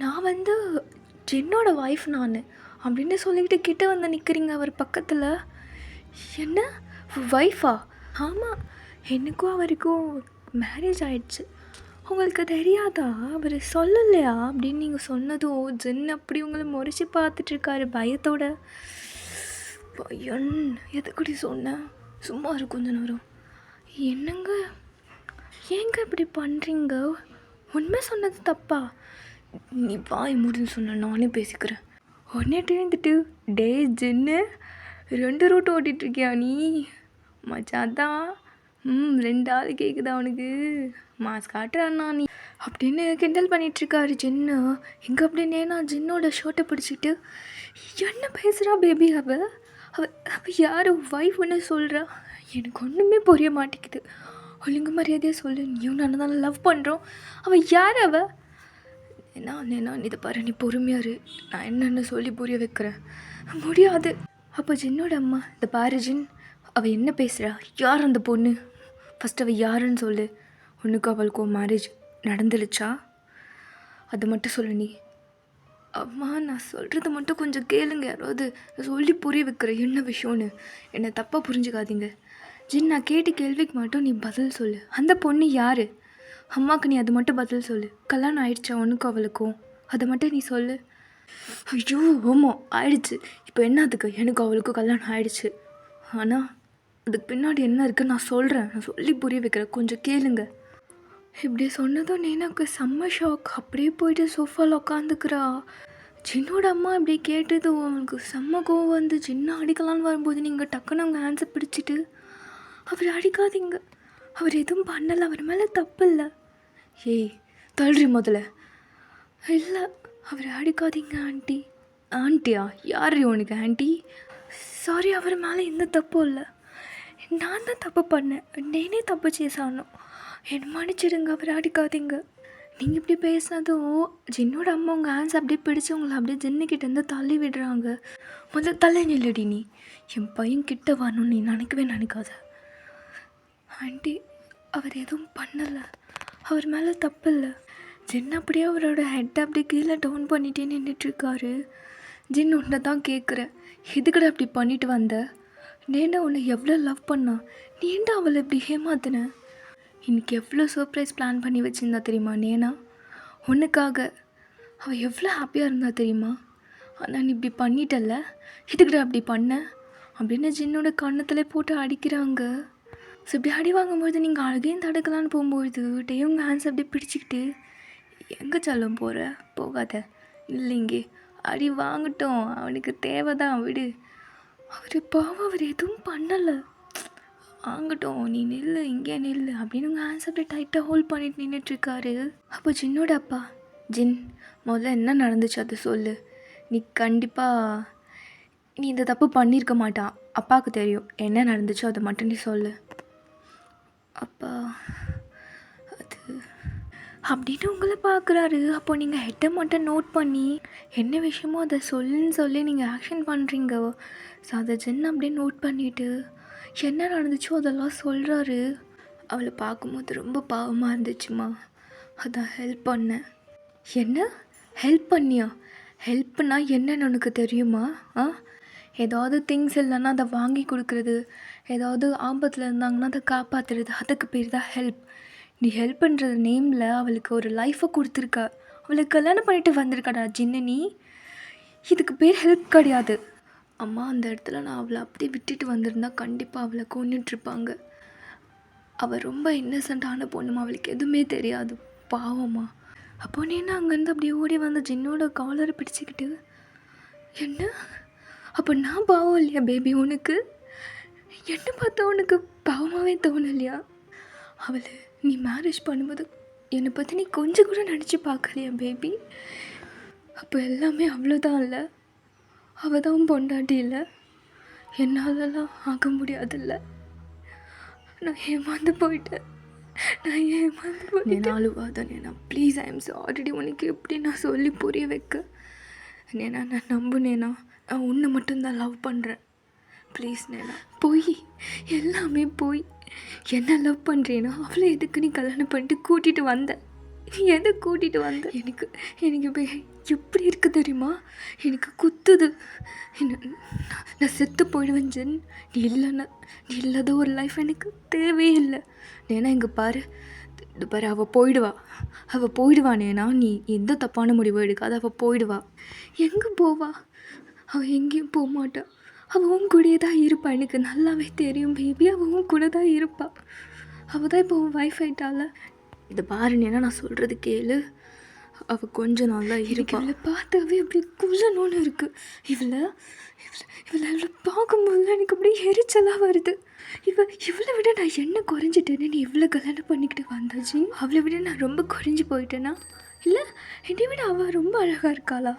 நான் வந்து ஜின்னோட ஒய்ஃப் நான் அப்படின்னு சொல்லிக்கிட்டு கிட்டே வந்து நிற்கிறீங்க அவர் பக்கத்தில். என்ன ஒய்ஃபா? ஆமாம், எனக்கும் அவருக்கும் மேரேஜ் ஆயிடுச்சு. உங்களுக்கு தெரியாதா? அவர் சொல்லலையா அப்படின்னு நீங்கள் சொன்னதும் ஜென் அப்படி உங்களை முறைச்சி பார்த்துட்ருக்காரு பயத்தோட. பையன் எதுக்குடி சொன்னேன்? சும்மா இரு கொஞ்ச நேரம். என்னங்க ஏங்க இப்படி பண்ணுறீங்க? உண்மை சொன்னது தப்பா? நீ வாய் மூடுன்னு சொன்ன, நானே பேசிக்கிறேன். உடனே இருந்துட்டு டே ஜென்னு 2 ரூட் ஓட்டிகிட்ருக்கியா நீ? மச்சான் அதான் 2 ஆள் கேட்குதா அவனுக்கு? மாஸ் காட்டுறான்னா நீ அப்படின்னு கிண்டல் பண்ணிகிட்ருக்காரு ஜென்னு. எங்கே அப்படின்னு நான் ஜென்னோட ஷர்ட்டை பிடிச்சிக்கிட்டு என்ன பேசுகிறா பேபி? அவள் யார் ஒய்ஃப்னு சொல்கிறா? எனக்கு ஒன்றுமே புரிய மாட்டேங்குது. ஒழுங்கு மரியாதையாக சொல்லு. நீயும் நான் தான் லவ் பண்ணுறோம். அவள் யார்? அவள் என்ன இதை பாரு, நீ பொறுமையாரு, நான் என்னென்னு சொல்லி புரிய வைக்கிறேன். முடியாது. அப்போ ஜின்னோட அம்மா, இந்த பாரு ஜின், அவள் என்ன பேசுகிறா? யார் அந்த பொண்ணு? ஃபஸ்ட் அவள் யாருன்னு சொல்லு. உனக்கு அவளுக்கும் மேரேஜ் நடந்துருச்சா? அது மட்டும் சொல்லு நீ. அம்மா நான் சொல்கிறத மட்டும் கொஞ்சம் கேளுங்க. யாராவது சொல்லி புரிய வைக்கிறேன் என்ன விஷயம்னு. என்னை தப்பாக புரிஞ்சுக்காதீங்க. ஜின், நான் கேட்டு கேள்விக்கு மட்டும் நீ பதில் சொல்லு. அந்த பொண்ணு யார்? அம்மாவுக்கு நீ அது மட்டும் பதில் சொல்லு. கல்யாணம் ஆயிடுச்சா உனக்கும் அவளுக்கும்? அதை மட்டும் நீ சொல்லு. ஐயோ ஆமாம் ஆயிடுச்சு. இப்போ என்ன அதுக்கு? எனக்கு அவளுக்கும் கல்யாணம் ஆயிடுச்சு. ஆனால் அதுக்கு பின்னாடி என்ன இருக்குன்னு நான் சொல்கிறேன். நான் சொல்லி புரிய வைக்கிறேன், கொஞ்சம் கேளுங்க. இப்படி சொன்னதும் நேனாக்கு செம்ம ஷாக். அப்படியே போயிட்டு சோஃபாவில் உட்காந்துக்கிறா. ஜின்னோட அம்மா இப்படி கேட்டது அவனுக்கு செம்ம கோவம் வந்து ஜின்னை அடிக்கலான்னு வரும்போது நீங்கள் டக்குன்னு அவங்க ஹேண்ட்ஸை பிடிச்சிட்டு, அவர் அடிக்காதீங்க, அவர் எதுவும் பண்ணலை, அவர் மேலே தப்பு இல்லை. ஏய் தள்ளுறி முதல்ல. இல்லை அவர் அடிக்காதீங்க ஆண்டி. ஆண்டியா? யார் உனக்கு ஆண்டி? சாரி, அவர் மேலே எந்த தப்பும் இல்லை. நான் தான் தப்பு பண்ணேன், நேனே தப்பு செய்யணும். என்ன மன்னிச்சிடுங்க, அவர் அடிக்காதீங்க. நீங்கள் இப்படி பேசினதும் ஜின்னோட அம்மா உங்கள் ஹேண்ட்ஸ் அப்படியே பிடிச்சி உங்களை அப்படியே ஜின்னுக்கிட்டேருந்து தள்ளி விடுறாங்க. முதல்ல தள்ளி நில்லடி நீ. என் பையன் கிட்ட வரணும்னு நீ நினைக்காத. ஆண்டி அவர் எதுவும் பண்ணலை, அவர் மேலே தப்பு இல்லை. ஜின் அப்படியே அவரோட ஹெட்டை அப்படியே கீழே டவுன் பண்ணிகிட்டே நின்றுட்டுருக்காரு. ஜின் உன்னை தான் கேட்குறேன், எதுக்கடா அப்படி பண்ணிட்டு வந்த? நேனா உன்னை எவ்வளோ லவ் பண்ணா, நீ ஏன்டா அவளை இப்படி ஏமாத்தின? இன்றைக்கி எவ்வளோ சர்ப்ரைஸ் பிளான் பண்ணி வச்சுருந்தா தெரியுமா நேனா உனக்காக? அவள் எவ்வளோ ஹாப்பியாக இருந்தா தெரியுமா? ஆனால் நீ இப்படி பண்ணிட்டல்ல, எதுக்கடா அப்படி பண்ண அப்படின்னு ஜின்னோட கன்னத்தில் போட்டு அடிக்கிறாங்க. ஸோ இப்படி அடி வாங்கும்போது நீங்கள் அழுகையும் தடுக்கலான்னு போகும்போது டே உங்கள் ஹேண்ட்ஸ் அப்படியே பிடிச்சிக்கிட்டு, எங்கே சொல்லும் போகிற? போகாத, இல்லைங்கே அடி வாங்கட்டும், அவனுக்கு தேவை தான், விடு. அவர் பாவம், அவர் எதுவும் பண்ணலை, வாங்கட்டும், நீ நில்லு, இங்கே நில்லு அப்படின்னு உங்கள் ஹேண்ட்ஸ் அப்படியே டைட்டாக ஹோல்ட் பண்ணிட்டு நின்றுட்டுருக்காரு. அப்போ ஜின்னோட அப்பா, ஜின் முதல்ல என்ன நடந்துச்சு அதை சொல்லு. நீ கண்டிப்பாக நீ இந்த தப்பு பண்ணியிருக்க மாட்டான், அப்பாவுக்கு தெரியும் என்ன நடந்துச்சோ அதை மட்டும் நீ சொல்லு. அப்பா அது அப்படின்னு உங்களை பார்க்குறாரு. அப்போ நீங்கள் ஹெட்டை மட்டும் நோட் பண்ணி என்ன விஷயமோ அதை சொல்லுன்னு சொல்லி நீங்கள் ஆக்ஷன் பண்ணுறீங்க. ஸோ அதை ஜென் அப்படியே நோட் பண்ணிவிட்டு என்ன நடந்துச்சோ அதெல்லாம் சொல்கிறாரு. அவளை பார்க்கும்போது ரொம்ப பாவமாக இருந்துச்சுமா, அதான் ஹெல்ப் பண்ணேன். என்ன ஹெல்ப் பண்ணியா? ஹெல்ப்னா என்னன்னு உனக்கு தெரியுமா? ஏதாவது திங்ஸ் இல்லைன்னா அதை வாங்கி கொடுக்குறது, ஏதாவது ஆபத்தில் இருந்தாங்கன்னா அதை காப்பாற்றுறது, அதுக்கு பேர் தான் ஹெல்ப். நீ ஹெல்ப் பண்ணுற நேமில் அவளுக்கு ஒரு லைஃப்பை கொடுத்துருக்க, அவளுக்கு கல்யாணம் பண்ணிட்டு வந்திருக்காடா ஜின்னு. நீ இதுக்கு பேர் ஹெல்ப் கிடையாது. அம்மா அந்த இடத்துல நான் அவளை அப்படியே விட்டுட்டு வந்திருந்தா கண்டிப்பாக அவளை கொன்னுட்ருப்பாங்க. அவள் ரொம்ப இன்னசென்ட்டான பொண்ணுமா, அவளுக்கு எதுவுமே தெரியாது, பாவம்மா. அப்போ நேனா அங்கேருந்து அப்படியே ஓடி வந்து ஜின்னோட காலரை பிடிச்சிக்கிட்டு, என்ன அப்போ நான் பாவம் இல்லையா பேபி உனக்கு? என்ன பார்த்தா உனக்கு பாவமாகவே தோணலையா? அவளை நீ மேரேஜ் பண்ணும்போது என்னை பற்றி நீ கொஞ்சம் கூட நினச்சி பார்க்கலையா பேபி? அப்போ எல்லாமே அவ்வளோதான் இல்லை, அவள் தான் பொண்டாட்டி இல்லை, என்னாலலாம் ஆக முடியாதில்ல. நான் ஏமாந்து போயிட்டேன். அழுவாதான் நேனா, ப்ளீஸ், ஐ எம் சாரி. உனக்கு எப்படி நான் சொல்லி புரிய வைக்க? நேனா நான் நம்புனேனா, நான் உன்னை மட்டும்தான் லவ் பண்ணுறேன். ப்ளீஸ் நேனா. போய் எல்லாமே போய் என்ன லவ் பண்ணுறேன்னா அவளை எதுக்கு நீ கல்யாணம் பண்ணிட்டு கூட்டிகிட்டு வந்த? நீ எதை கூட்டிகிட்டு வந்த? எனக்கு எனக்கு இப்போ எப்படி இருக்கு தெரியுமா? எனக்கு குத்துது. நான் செத்து போயிடுவேன் ஜென். நீ இல்லைன்னா, நீ இல்லாத ஒரு லைஃப் எனக்கு தேவையே இல்லை. ஏன்னா இங்கே பாரு, இது பாரு, அவள் போயிடுவானேனா நீ எந்த தப்பான முடிவும் எடுக்காது. அவள் போயிடுவா. எங்கே போவா? அவள் எங்கேயும் போக மாட்டா. அவள் உன் கூடயே தான் இருப்பா. எனக்கு நல்லாவே தெரியும் பேபி. அவள் உன் கூட தான் இருப்பா. அவள் தான் இப்போ உன் வைஃப் ஆயிட்டால. இதை பாருனேனா நான் சொல்கிறது கேளு. அவள் கொஞ்சம் நல்லா இருக்கு. இவளை பார்த்தாவே அப்படி குள்ளணும்னு இருக்குது. இவளை பார்க்கும்போது எனக்கு அப்படியே எரிச்சலாக வருது. இவளை விட நான் என்ன குறைஞ்சிட்டேன்னு நீ இவ்வளோ கல்யாணம் பண்ணிக்கிட்டு வந்தாச்சு? அவளை விட நான் ரொம்ப குறைஞ்சி போயிட்டேனா? இல்லை என்னை விட அவள் ரொம்ப அழகாக இருக்காளா?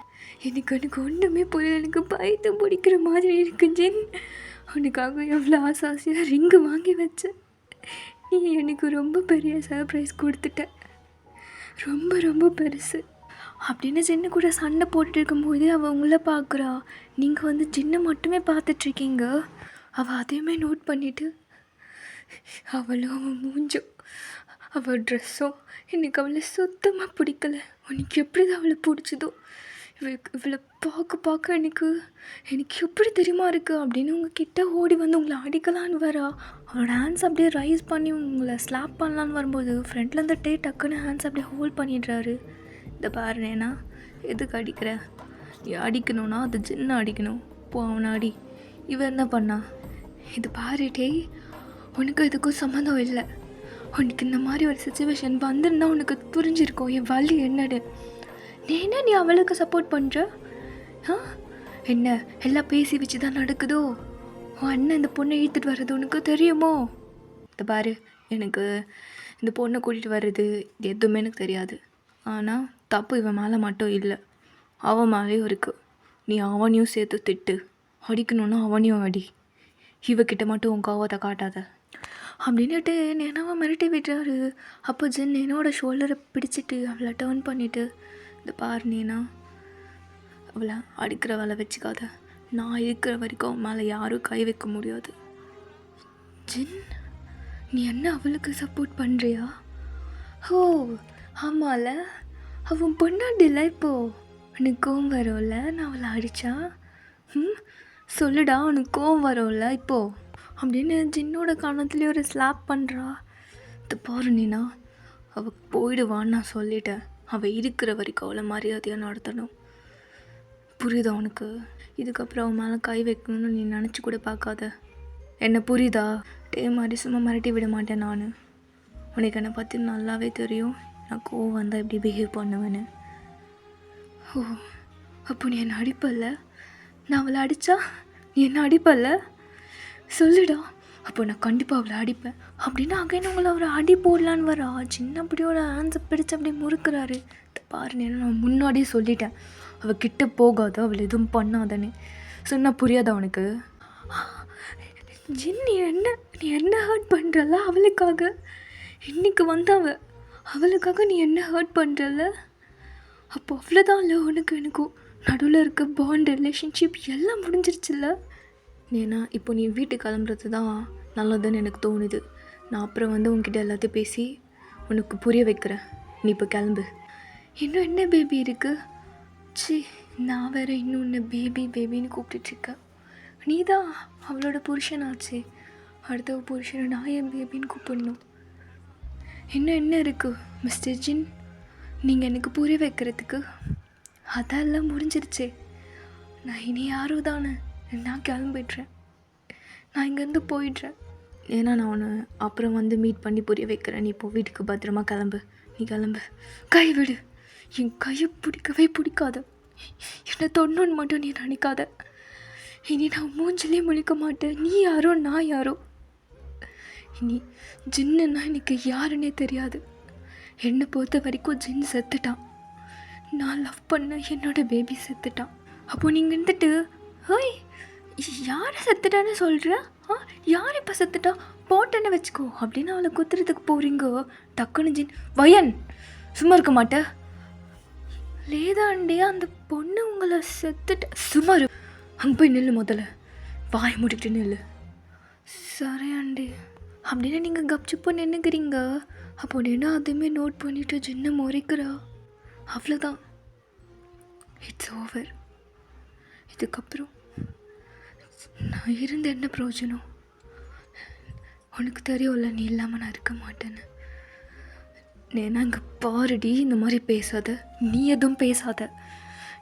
எனக்கு ஒன்றுமே புரியல. எனக்கு பைத்தியம் பிடிக்கிற மாதிரி இருக்கு ஜென். அவனுக்காக எவ்வளோ ஆசையாக ரிங்கு வாங்கி வச்சேன். நீ எனக்கு ரொம்ப பெரிய சர்ப்ரைஸ் கொடுத்துட்ட. ரொம்ப ரொம்ப பெருசு அப்படின்னு ஜின்னு கூட சண்டை போட்டுட்டு இருக்கும்போது அவள் உங்களை பார்க்குறா. நீங்கள் வந்து ஜின்னை மட்டுமே பார்த்துட்ருக்கீங்க. அவள் அதையுமே நோட் பண்ணிவிட்டு அவளும் அவன் மூஞ்சும் அவள் ட்ரெஸ்ஸும் எனக்கு அவளை சுத்தமாக பிடிக்கல. உனக்கு எப்படி தான் அவளை பிடிச்சதோ. இவளை பார்க்க எனக்கு எப்படி தெரியுமா இருக்குது அப்படின்னு உங்ககிட்ட ஓடி வந்து உங்களை அடிக்கலான்னு வரா. அவளோட ஹேண்ட்ஸ் அப்படியே ரைஸ் பண்ணி உங்களை ஸ்லாப் பண்ணலான்னு வரும்போது ஃப்ரெண்ட்லேருந்து டக்குன்னு ஹேண்ட்ஸ் அப்படியே ஹோல்ட் பண்ணிடுறாரு. இதை பாருனேனா எதுக்கு அடிக்கிற? நீ அடிக்கணும்னா அது ஜின்னை அடிக்கணும். போ அவனை அடி. இவன் என்ன பண்ணா? இது பாருட்டே, உனக்கு இதுக்கும் சம்மந்தம் இல்லை. உனக்கு இந்த மாதிரி ஒரு சுச்சுவேஷன் வந்துருந்தா உனக்கு புரிஞ்சிருக்கோம் என் வலி என்னடு. நீ அவளுக்கு சப்போர்ட் பண்ணுற? என்ன எல்லாம் பேசி வச்சு தான் நடக்குதோ? உன் அண்ணன் இந்த பொண்ணை இழுத்துட்டு வர்றது உனக்கு தெரியுமோ? இதை பாரு, எனக்கு இந்த பொண்ணை கூட்டிகிட்டு வர்றது எதுவுமே எனக்கு தெரியாது. ஆனால் தப்பு இவன் மேலே மட்டும் இல்லை, அவன் மேலேயும் இருக்குது. நீ அவனையும் சேர்த்து திட்டு. அடிக்கணுன்னா அவனையும் அடி. இவக்கிட்ட மட்டும் உன் கோவத்தை காட்டாத அப்படின்னுட்டு நேனாவை மிரட்டி விடுறாரு. அப்போ ஜென் என்னோட ஷோல்டரை பிடிச்சிட்டு அவளை டர்ன் பண்ணிவிட்டு, இந்த பாரு நேனா, அவளை அடிக்கிற வேலை வச்சுக்காத. நான் இருக்கிற வரைக்கும் அவன் மேலே யாரும் கை வைக்க முடியாது. ஜென், நீ என்ன அவளுக்கு சப்போர்ட் பண்ணுறியா? ஓ ஆமால, அவன் பொண்ணாண்டில்ல. இப்போது உனக்கு கோவம் வரும்ல நான் அவளை அடித்தா? சொல்லுடா, உனக்கு கோவம் வரும்ல இப்போது அப்படின்னு ஜின்னோட காரணத்துலேயே ஒரு ஸ்லாப் பண்ணுறா. இது பாரு நீனா, அவள் போயிடுவான்னு நான் சொல்லிட்டேன். அவள் இருக்கிற வரைக்கும் அவளை மரியாதையாக நடத்தணும். புரியுதா உனக்கு? இதுக்கப்புறம் அவன் மேலே கை வைக்கணும்னு நீ நினச்சி கூட பார்க்காத. என்ன புரியுதா? மாதிரி சும்மா மிரட்டி விட மாட்டேன் நான். உனக்கு என்னை பற்றி நல்லாவே தெரியும். நான் கோவம் வந்தால் இப்படி பிஹேவ் பண்ணுவேன்னு. ஓ அப்போ நீ என்னை அடிப்பல்ல? நான் அவளை அடித்தா நீ என்ன அடிப்பல்ல? சொல்லுடா. அப்போ நான் கண்டிப்பாக அவளை அடிப்பேன் அப்படின்னு அகைன்னு உங்களை அவரை அடி போடலான்னு வரா. சின்ன அப்படியோட ஆன்ஸை பிடிச்சி அப்படியே முறுக்கிறாரு. பாருன்னு நான் முன்னாடியே சொல்லிட்டேன், அவள் கிட்ட போகாத, அவள் எதுவும் பண்ணாதன்னு. சொன்னால் புரியாதா அவனுக்கு? ஜின், நீ என்ன ஹர்ட் பண்ணுறல அவளுக்காக? இன்னைக்கு வந்தவ அவளுக்காக நீ என்ன ஹர்ட் பண்ணுறல? அப்போ அவ்வளோதான் இல்லை உனக்கு எனக்கும் நடுவில் இருக்க பாண்ட் ரிலேஷன்ஷிப் எல்லாம் முடிஞ்சிருச்சுல்ல? ஏன்னா இப்போ நீ வீட்டுக்கு கிளம்புறது தான் நல்லதுன்னு எனக்கு தோணுது. நான் அப்புறம் வந்து உன்கிட்ட எல்லாத்தையும் பேசி உனக்கு புரிய வைக்கிறேன். நீ இப்போ கிளம்பு. இன்னும் என்ன பேபி இருக்குது? சி, நான் வேறு இன்னும் என்ன பேபின்னு கூப்பிட்டுட்ருக்கேன். நீ தான் அவளோட புருஷனாச்சு. அடுத்த புருஷனை நான் என் பேபின்னு கூப்பிடணும். இன்னும் என்ன இருக்குது மிஸ்டர் ஜின்? நீங்கள் எனக்கு புரிய வைக்கிறதுக்கு அதெல்லாம் முடிஞ்சிருச்சே. நான் இனி யாரும் தானே. நான் கிளம்பிடுறேன். நான் இங்கேருந்து போயிடுறேன். ஏன்னா நான் உன்னை அப்புறம் வந்து மீட் பண்ணி புரிய வைக்கிறேன். நீ இப்போ வீட்டுக்கு பத்திரமா கிளம்பு. நீ கிளம்பு. கை விடு. என் கையை பிடிக்காத. என்னை தொண்ணூன்னு மட்டும் நீ நினைக்காத. இனி நான் மூஞ்சிலே முழிக்க மாட்டேன். நீ யாரோ நான் யாரோ. இனி ஜின்னுன்னா எனக்கு யாருன்னே தெரியாது. என்னை பொறுத்த வரைக்கும் ஜின் செத்துட்டான். நான் லவ் பண்ண என்னோட பேபி செத்துட்டான். அப்போ நீங்கள் இருந்துட்டு ஹோய் யாரை செத்துட்டான்னு சொல்கிற? யார் இப்போ செத்துட்டா? போட்டேன்னு வச்சுக்கோ அப்படின்னு அவளை குத்துறதுக்கு போகிறீங்க. டக்குன்னு ஜின், வயன் சும்மா இருக்க மாட்டேன். லேதாண்டே, அந்த பொண்ணு உங்களை செத்துட்ட. சுமார் அங்கே போய் நில்லு. முதல்ல வாய் மூடிக்கிட்டு நில்லு. சரி ஆண்டி. அப்படின்னு நீங்கள் கப்சிப்பு நின்றுக்கிறீங்க. அப்போ நின்று அதுவுமே நோட் பண்ணிவிட்டு சின்ன முறைக்கிறா. அவ்வளோதான், இட்ஸ் ஓவர். இதுக்கப்புறம் நான் இருந்து என்ன பிரயோஜனம்? உனக்கு தெரியும்ல நீ இல்லாமல் நான் இருக்க மாட்டேன்னு. நான் இங்கே பாருடி, இந்த மாதிரி பேசாத, நீ எதுவும் பேசாத,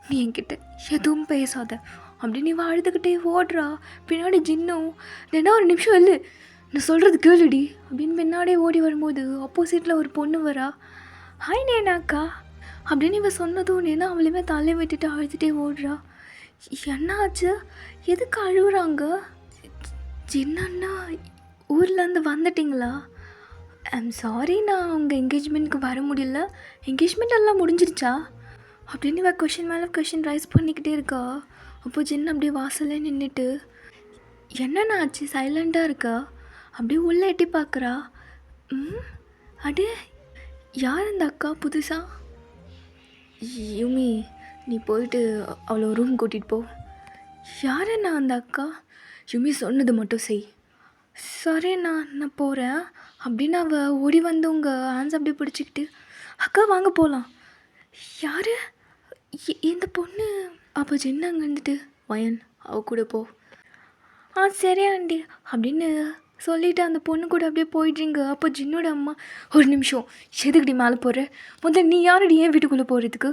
நீ என்கிட்ட எதுவும் பேசாத அப்படின்னு நீ அழுதுகிட்டே ஓடுறா. பின்னாடி ஜின்னும் என்ன ஒரு நிமிஷம் இல்லை, நான் சொல்கிறது கேளுடி அப்படின்னு பின்னாடியே ஓடி வரும்போது ஆப்போசிட்டில் ஒரு பொண்ணு வரா. ஹாய் நேனாக்கா அப்படின்னு இவ சொன்னதும் நேனா அவளையுமே தலை விட்டுட்டு அழுதுகிட்டே ஓடுறா. என்ன ஆச்சு, எதுக்கு அழுகுறாங்க? ஜின்னா ஊர்லேருந்து வந்துட்டிங்களா? ஐம் சாரி, நான் உங்கள் என்கேஜ்மெண்ட்க்கு வர முடியல. என்கேஜ்மெண்ட் எல்லாம் முடிஞ்சிருச்சா அப்படின்னு இவ கொஷின் மேலே கொஷின் ரைஸ் பண்ணிக்கிட்டே இருக்கா. அப்போ ஜின் அப்படியே வாசல்லே நின்றுட்டு என்னென்ன ஆச்சு சைலண்ட்டாக இருக்கா. அப்படியே உள்ளே எட்டி பார்க்குறா. அடே யார் அந்த அக்கா புதுசாக? யூமி, நீ போயிட்டு அவ்வளோ ரூம் கூட்டிகிட்டு போ. யாருண்ணா அந்த அக்கா? யூமி சொன்னது மட்டும் செய். சரிண்ணா நான் போகிறேன் அப்படின்னு அவள் ஓடி வந்தவங்க ஹேண்ட்ஸ் அப்படியே பிடிச்சிக்கிட்டு அக்கா வாங்க போகலாம். யார் இந்த பொண்ணு? அப்போ சின்ன அங்கே இருந்துட்டு வயன் அவ கூட போ. சரி ஆண்டி அப்படின்னு சொல்லிவிட்டு அந்த பொண்ணு கூட அப்படியே போயிட்றீங்க. அப்போ ஜின்னோட அம்மா ஒரு நிமிஷம், எதுக்குடி மேலே போகிற? முதல்ல நீ யாருடி ஏன் வீட்டுக்குள்ளே போகிறதுக்கு?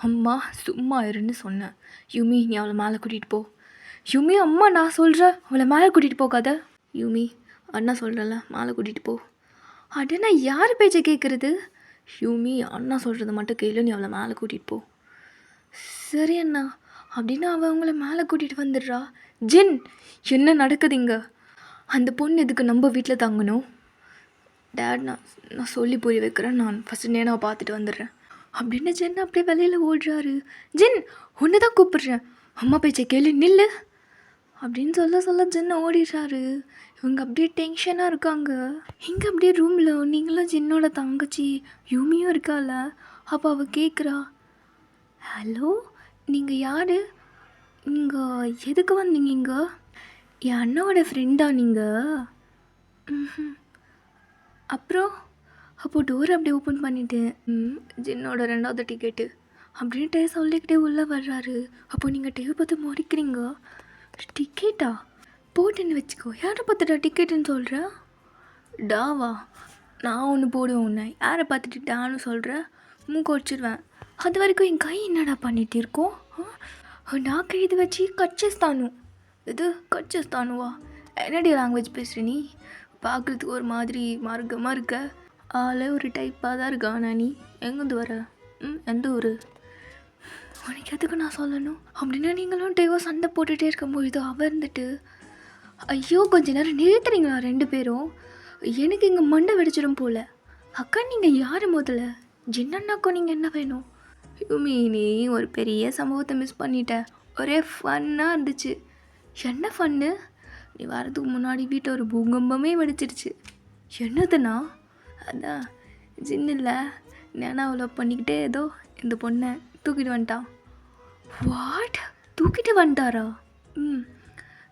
அம்மா சும்மா இருன்னு சொன்னேன். யூமி நீ அவளை மேலே கூட்டிகிட்டு போ. யூமி அம்மா நான் சொல்கிறேன் அவளை மேலே கூட்டிகிட்டு போகாத. யூமி அண்ணா சொல்கிறல மேலே கூட்டிகிட்டு போ. அட நான் யார் பேச்சை கேட்குறது? யூமி அண்ணா சொல்கிறத மட்டும் கேளு, நீ அவளை மேலே கூட்டிகிட்டு போ. சரி அண்ணா அப்படின்னு அவள் அவங்கள மேலே கூட்டிகிட்டு வந்துடுறா. ஜின் என்ன நடக்குதுங்க? அந்த பொண்ணு எதுக்கு நம்ம வீட்டில் தங்கணும்? டேட் நான் சொல்லி புரிய வைக்கிறேன், நான் ஃபஸ்ட்டு நேனாவை பார்த்துட்டு வந்துடுறேன் அப்படின்னு ஜின் அப்படியே வெளியில் ஓடுறாரு. ஜின் ஒன்று தான் கூப்பிட்றேன், அம்மா பேச்சை கேளு நில்லு அப்படின்னு சொல்ல ஜின்னை ஓடிடுறாரு. இவங்க அப்படியே டென்ஷனாக இருக்காங்க. இங்கே அப்படியே ரூமில் நீங்களும் ஜின்னோட தங்கச்சி யூமியும் இருக்கால. அப்போ அவள் கேட்குறா, ஹலோ நீங்கள் யார்? நீங்கள் எதுக்கு வந்தீங்க இங்கே? என் அண்ணாவோட ஃப்ரெண்டா நீங்கள்? அப்புறம் அப்போது டோர் அப்படியே ஓப்பன் பண்ணிவிட்டேன். ஜின்னோட 2வது டிக்கெட்டு அப்படின்ட்டு சொல்லிக்கிட்டே உள்ளே வர்றாரு. அப்போ நீங்கள் டேவை பார்த்து முறைக்கிறீங்க. டிக்கெட்டா போட்டுன்னு வச்சுக்கோ. யாரை பார்த்துட்டா டிக்கெட்டுன்னு சொல்கிற? டாவா நான் ஒன்று போடுவேன், உன்னை யாரை பார்த்துட்டு டான்னு சொல்கிறேன் மூக்கு வச்சிடுவேன். அது வரைக்கும் என் கை என்னடா பண்ணிகிட்டு இருக்கோம்? நான் கை இது வச்சு கச்சஸ்தானு. இது கச்சஸ்தானுவா? என்னடி லாங்குவேஜ் பேசுகிற நீ? பார்க்குறதுக்கு ஒரு மாதிரி மார்க்கமாக இருக்க. ஆளே ஒரு டைப்பாக தான் இருக்கானா நீ? எங்கேருந்து வர? எந்த ஊர்? உனக்கு எதுக்கு நான் சொல்லணும் அப்படின்னா நீங்களும் டேவோ சண்டை போட்டுகிட்டே இருக்கும்போது அவள் இருந்துட்டு ஐயோ கொஞ்ச நேரம் நிறுத்துறீங்களா 2 பேரும்? எனக்கு இங்கே மண்டை வெடிச்சிடும் போல். அக்கா நீங்கள் யார் முதல்ல? ஜின்னண்ணாக்கும் நீங்கள் என்ன வேணும்? யூமி நீ ஒரு பெரிய சம்பவத்தை மிஸ் பண்ணிட்ட. ஒரே ஃபன்னாக இருந்துச்சு. என்ன ஃபன்னு? நீ வரதுக்கு முன்னாடி வீட்டை ஒரு பூகம்பமே வெடிச்சிருச்சு. என்னதுண்ணா? அதான் ஜின்னில் நேனா அவ்வளோ பண்ணிக்கிட்டே ஏதோ இந்த பொண்ணை தூக்கிட்டு வந்துட்டான். வாட்? தூக்கிட்டு வந்துட்டாரா?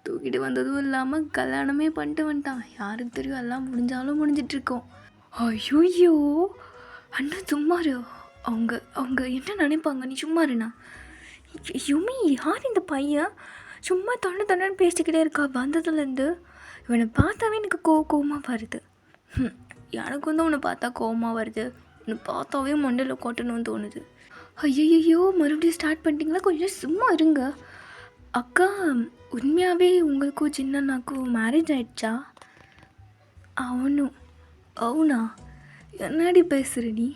தூக்கிட்டு வந்ததும் இல்லாமல் கல்யாணமே பண்ணிட்டு வந்துட்டான். யாருக்கு தெரியும், எல்லாம் முடிஞ்சாலும் முடிஞ்சிட்ருக்கோம். ஐயோ அண்ணா சும்மாரு. அவங்க என்ன நினைப்பாங்க? நீ சும்மா இருண்ணா. யுமி யார் இந்த பையன்? சும்மா தொண்டன்னு பேசிக்கிட்டே இருக்கா வந்ததுலேருந்து. இவனை பார்த்தாவே எனக்கு கோவமாக வருது. எனக்கு வந்து உன்னை பார்த்தா கோவமாக வருது, உன்னை பார்த்தாவே மண்டையில் கொட்டணும்னு தோணுது. ஐயோ மறுபடியும் ஸ்டார்ட் பண்ணிட்டீங்களா? கொஞ்சம் சும்மா இருங்க. அக்கா உண்மையாகவே உங்களுக்கும் சின்னண்ணாக்கும் மேரேஜ் ஆயிடுச்சா? அவனா? என்னடி பேசுகிற நீ?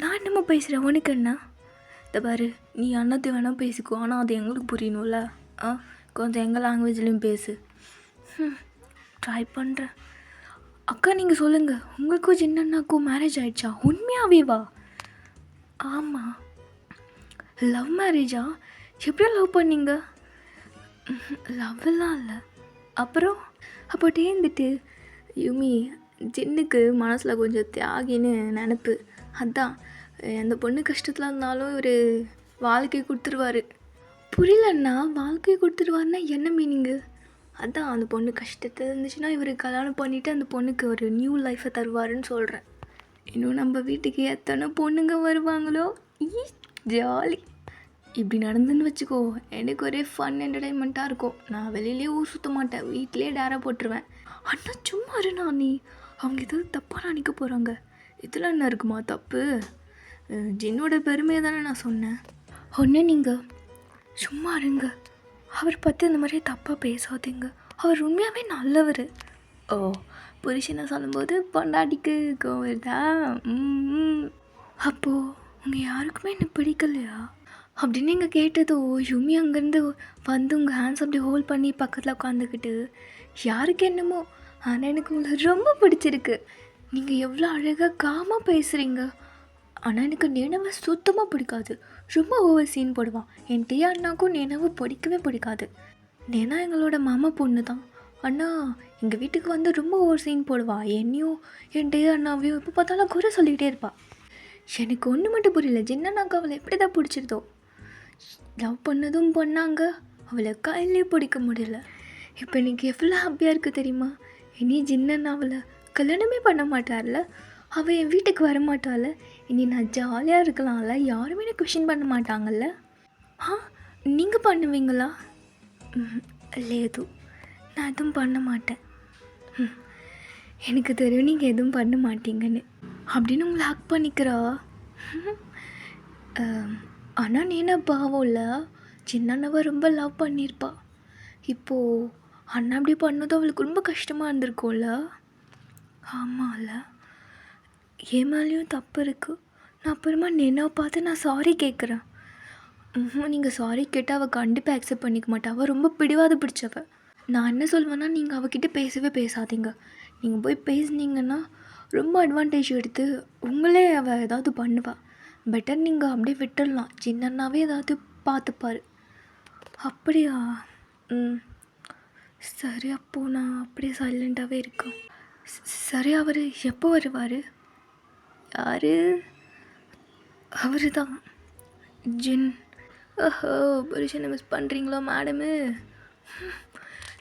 நான் என்னமோ பேசுகிறேன், உனக்கு என்ன? இந்த பாரு, நீ அண்ணத்தை வேணால் பேசிக்கோ, ஆனால் அது எங்களுக்கு புரியணும்ல. கொஞ்சம் எங்கள் லாங்குவேஜ்லேயும் பேசு. ட்ரை பண்ணுறேன். அக்கா நீங்கள் சொல்லுங்கள், உங்களுக்கும் சின்னண்ணாக்கும் மேரேஜ் ஆகிடுச்சா? உண்மையாகவே வா? ஆமாம். லவ் மேரேஜா? எப்படியா லவ் பண்ணீங்க? லவ்வெல்லாம் இல்லை. அப்புறம் அப்போ டேந்துட்டு யுமி ஜின்னுக்கு மனசில் கொஞ்சம் தியாகின்னு நினப்பு. அதான் அந்த பொண்ணு கஷ்டத்தில் இருந்தாலும் ஒரு வாழ்க்கை கொடுத்துருவார். புரியலண்ணா, வாழ்க்கை கொடுத்துருவாருன்னா என்ன மீனிங்கு? அதான் அந்த பொண்ணு கஷ்டத்தில் இருந்துச்சுன்னா இவர் கல்யாணம் பண்ணிவிட்டு அந்த பொண்ணுக்கு ஒரு நியூ லைஃப்பை தருவாருன்னு சொல்கிறேன். இன்னும் நம்ம வீட்டுக்கு எத்தனை பொண்ணுங்க வருவாங்களோ, ஜாலி. இப்படி நடந்துன்னு வச்சுக்கோ, எனக்கு ஒரே ஃபன் என்டர்டைன்மெண்ட்டாக இருக்கும். நான் வெளியிலே ஊர் சுற்ற மாட்டேன், வீட்டிலே டேராக போட்டுருவேன். அண்ணா சும்மா இருண்ணா, நீ அவங்க எதாவது தப்பாக நினைக்க போகிறாங்க. இதில் என்ன இருக்குமா தப்பு? ஜின்னோட பெருமையை தானே நான் சொன்னேன். ஒன்று நீங்கள் சும்மா இருங்க, அவர் பற்றி இந்த மாதிரி தப்பாக பேசாதீங்க. அவர் உண்மையாகவே நல்லவர். ஓ, புருஷனை சொல்லும்போது பொண்டாட்டிக்கு கோவதா? அப்போது உங்கள் யாருக்குமே என்ன பிடிக்கலையா அப்படின்னு நீங்கள் கேட்டதோ, யுமி அங்கேருந்து வந்து உங்கள் ஹேண்ட்ஸ் அப்படி ஹோல்ட் பண்ணி பக்கத்தில் உட்காந்துக்கிட்டு, யாருக்கு என்னமோ ஆனால் எனக்கு உங்களை ரொம்ப பிடிச்சிருக்கு. நீங்கள் எவ்வளோ அழகாக காமாக பேசுகிறீங்க. ஆனால் எனக்கு நினைவை சுத்தமாக பிடிக்காது. ரொம்ப ஓவர் சீன் போடுவான். என் டீ அண்ணாக்கும் நினைவு பிடிக்கவே பிடிக்காது. நேனா எங்களோட மாமா பொண்ணு தான். அண்ணா எங்கள் வீட்டுக்கு வந்து ரொம்ப ஓவர் சீன் போடுவா. என்னையும் என் டீ அண்ணாவையும் எப்போ பார்த்தாலும் குறை சொல்லிக்கிட்டே இருப்பாள். எனக்கு ஒன்று மட்டும் புரியல, ஜின்னண்ணாக்கு அவளை எப்படி தான் பிடிச்சிருதோ. லவ் பண்ணதும் பண்ணாங்க, அவளை கையிலே பிடிக்க முடியல. இப்போ எனக்கு எவ்வளோ ஹாப்பியாக இருக்குது தெரியுமா? இனி ஜின்னண்ணா அவளை கல்யாணமே பண்ண மாட்டார்ல, அவள் என் வீட்டுக்கு வர மாட்டாள். இனி நான் ஜாலியாக இருக்கலாம்ல, யாருமே எனக்கு கொஷின் பண்ண மாட்டாங்கல்ல. நீங்கள் பண்ணுவீங்களா? லேது, நான் எதுவும் பண்ண மாட்டேன். எனக்கு தெரியும் நீங்கள் எதுவும் பண்ண மாட்டீங்கன்னு அப்படின்னு உங்களை ஹக் பண்ணிக்கிறா. ஆனால் நீனா பாவம் இல்லை, சின்ன அண்ணாவை ரொம்ப லவ் பண்ணியிருப்பா. இப்போது அண்ணா அப்படி பண்ணதும் அவளுக்கு ரொம்ப கஷ்டமாக இருந்திருக்கும்ல. ஆமாம்ல, என் மேலேயும் தப்பு இருக்குது. நான் அப்புறமா நினைவை பார்த்து நான் சாரி கேட்குறேன். நீங்கள் சாரி கேட்டால் அவள் கண்டிப்பாக அக்செப்ட் பண்ணிக்க மாட்டா. அவள் ரொம்ப பிடிவாத பிடிச்சவ. நான் என்ன சொல்வேன்னா, நீங்கள் அவகிட்ட பேசவே பேசாதீங்க. நீங்கள் போய் பேசுனீங்கன்னா ரொம்ப அட்வான்டேஜ் எடுத்து உங்களே அவள் ஏதாவது பண்ணுவாள். பெட்டர் நீங்கள் அப்படியே விட்டுடலாம். சின்னண்ணாவே ஏதாவது பார்த்துப்பார். அப்படியா? சரி, அப்போது நான் அப்படியே சைலண்ட்டாகவே இருக்கேன். சரி, அவர் எப்போ வருவார்? யார்? அவர் தான் ஜின். ஓஹோ, புருஷனை மிஸ் பண்ணுறீங்களோ மேடமு?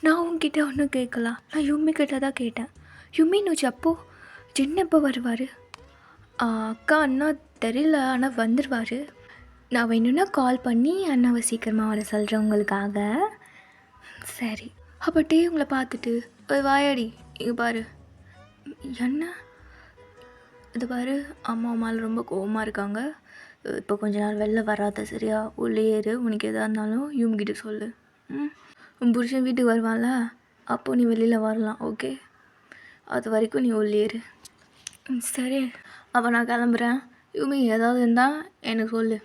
நான் உங்ககிட்ட ஒன்றும் கேட்கலாம், நான் யும்மி கிட்ட தான் கேட்டேன். யும்மின்னு அப்போது ஜின் எப்போ வருவார்? அக்கா அண்ணா தெரியல, ஆனால் வந்துடுவார். நான் வேணும்னா கால் பண்ணி அண்ணாவை சீக்கிரமாக வர சொல்கிறேன் உங்களுக்காக. சரி, அப்பட்டே உங்களை பார்த்துட்டு வாயாடி இங்கே பாரு. என்ன இது பாரு, அம்மா மேலே ரொம்ப கோவமாக இருக்காங்க. இப்போ கொஞ்ச நாள் வெளில வராத, சரியா? உள்ளே ஏறு. உனக்கு எதாக இருந்தாலும் யூம்கிட்ட சொல்லு. உன் புருஷன் வீட்டுக்கு வருவான்ல, அப்போது நீ வெளியில் வரலாம், ஓகே? அது வரைக்கும் நீ உள்ளே ஏறு. சரி, அப்போ நான் கிளம்புறேன். யூமி ஏதாவது இருந்தால் எனக்கு சொல்லு.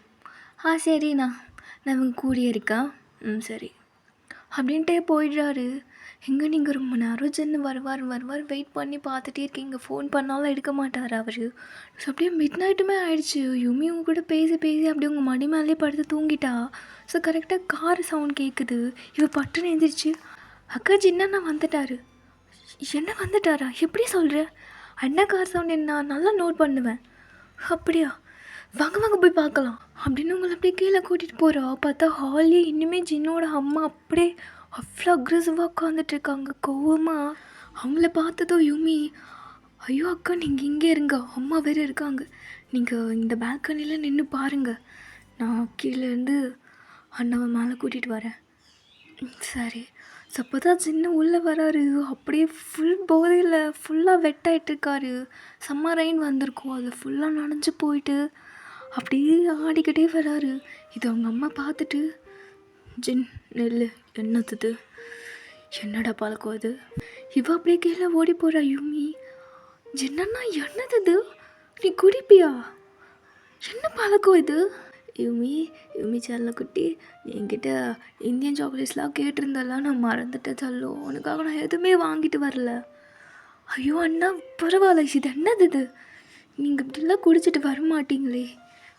சரிண்ணா, நான் இவங்க கூடியே இருக்கேன். சரி அப்படின்ட்டே போயிடுறாரு. எங்கே நீங்கள் ரொம்ப நேரம் ஜின்னு வருவார் வெயிட் பண்ணி பார்த்துட்டே இருக்கீங்க. ஃபோன் பண்ணாலும் எடுக்க மாட்டார் அவர். ஸோ அப்படியே மிட் நைட்டுமே ஆயிடுச்சு. யுமி உங்க கூட பேசி அப்படியே உங்கள் மடி மேலே படுத்து தூங்கிட்டா. ஸோ கரெக்டாக கார் சவுண்ட் கேட்குது. இவள் பட்டுன்னு எழுந்திரிச்சு, அக்கா ஜின்னா வந்துட்டாரு. என்ன வந்துட்டாரா? எப்படி சொல்கிற? அண்ணா கார் சவுண்ட் என்ன நல்லா நோட் பண்ணுவேன். அப்படியா? வாங்க போய் பார்க்கலாம் அப்படின்னு உங்களை அப்படியே கீழே கூட்டிகிட்டு போகிறா. பார்த்தா ஹாலே இன்னுமே ஜின்னோட அம்மா அப்படியே அவ்வளோ அக்ரெசிவாக உட்காந்துட்ருக்காங்க கோவமாக. அவங்கள பார்த்ததோ யுமி, ஐயோ அக்கா நீங்கள் இங்கே இருங்க, அம்மா வேறு இருக்காங்க, நீங்கள் இந்த பால்கனியில் நின்று பாருங்கள், நான் கீழேருந்து அண்ணாவை மேலே கூட்டிகிட்டு வரேன். சரி. ஸோ அப்போ தான் சின்ன உள்ளே வராரு. அப்படியே ஃபுல் போதையில் ஃபுல்லாக வெட்டாயிட்ருக்காரு. செம்ம ரெயின் வந்திருக்கும், அது ஃபுல்லாக நனைஞ்சு போயிட்டு அப்படியே ஆடிக்கிட்டே வராரு. இது அவங்க அம்மா பார்த்துட்டு, ஜின் நெல் என்னது, என்னடா பழக்கம் அது? இவ அப்படியே கீழே ஓடி போகிறா. யுமி, ஜின்னா என்னது, நீ குடிப்பியா? என்ன பழக்கம் இது? யுமி செல்லக்குட்டி, என்கிட்ட இந்தியன் சாக்லேட்ஸ்லாம் கேட்டிருந்தெல்லாம் நான் மறந்துட்டேன் செல்லோ. உனக்காக நான் எதுவுமே வாங்கிட்டு வரல. ஐயோ அண்ணா பரவாயில்ல, இது என்னது இது? நீங்கள் இப்படிலாம் குடிச்சிட்டு வரமாட்டீங்களே,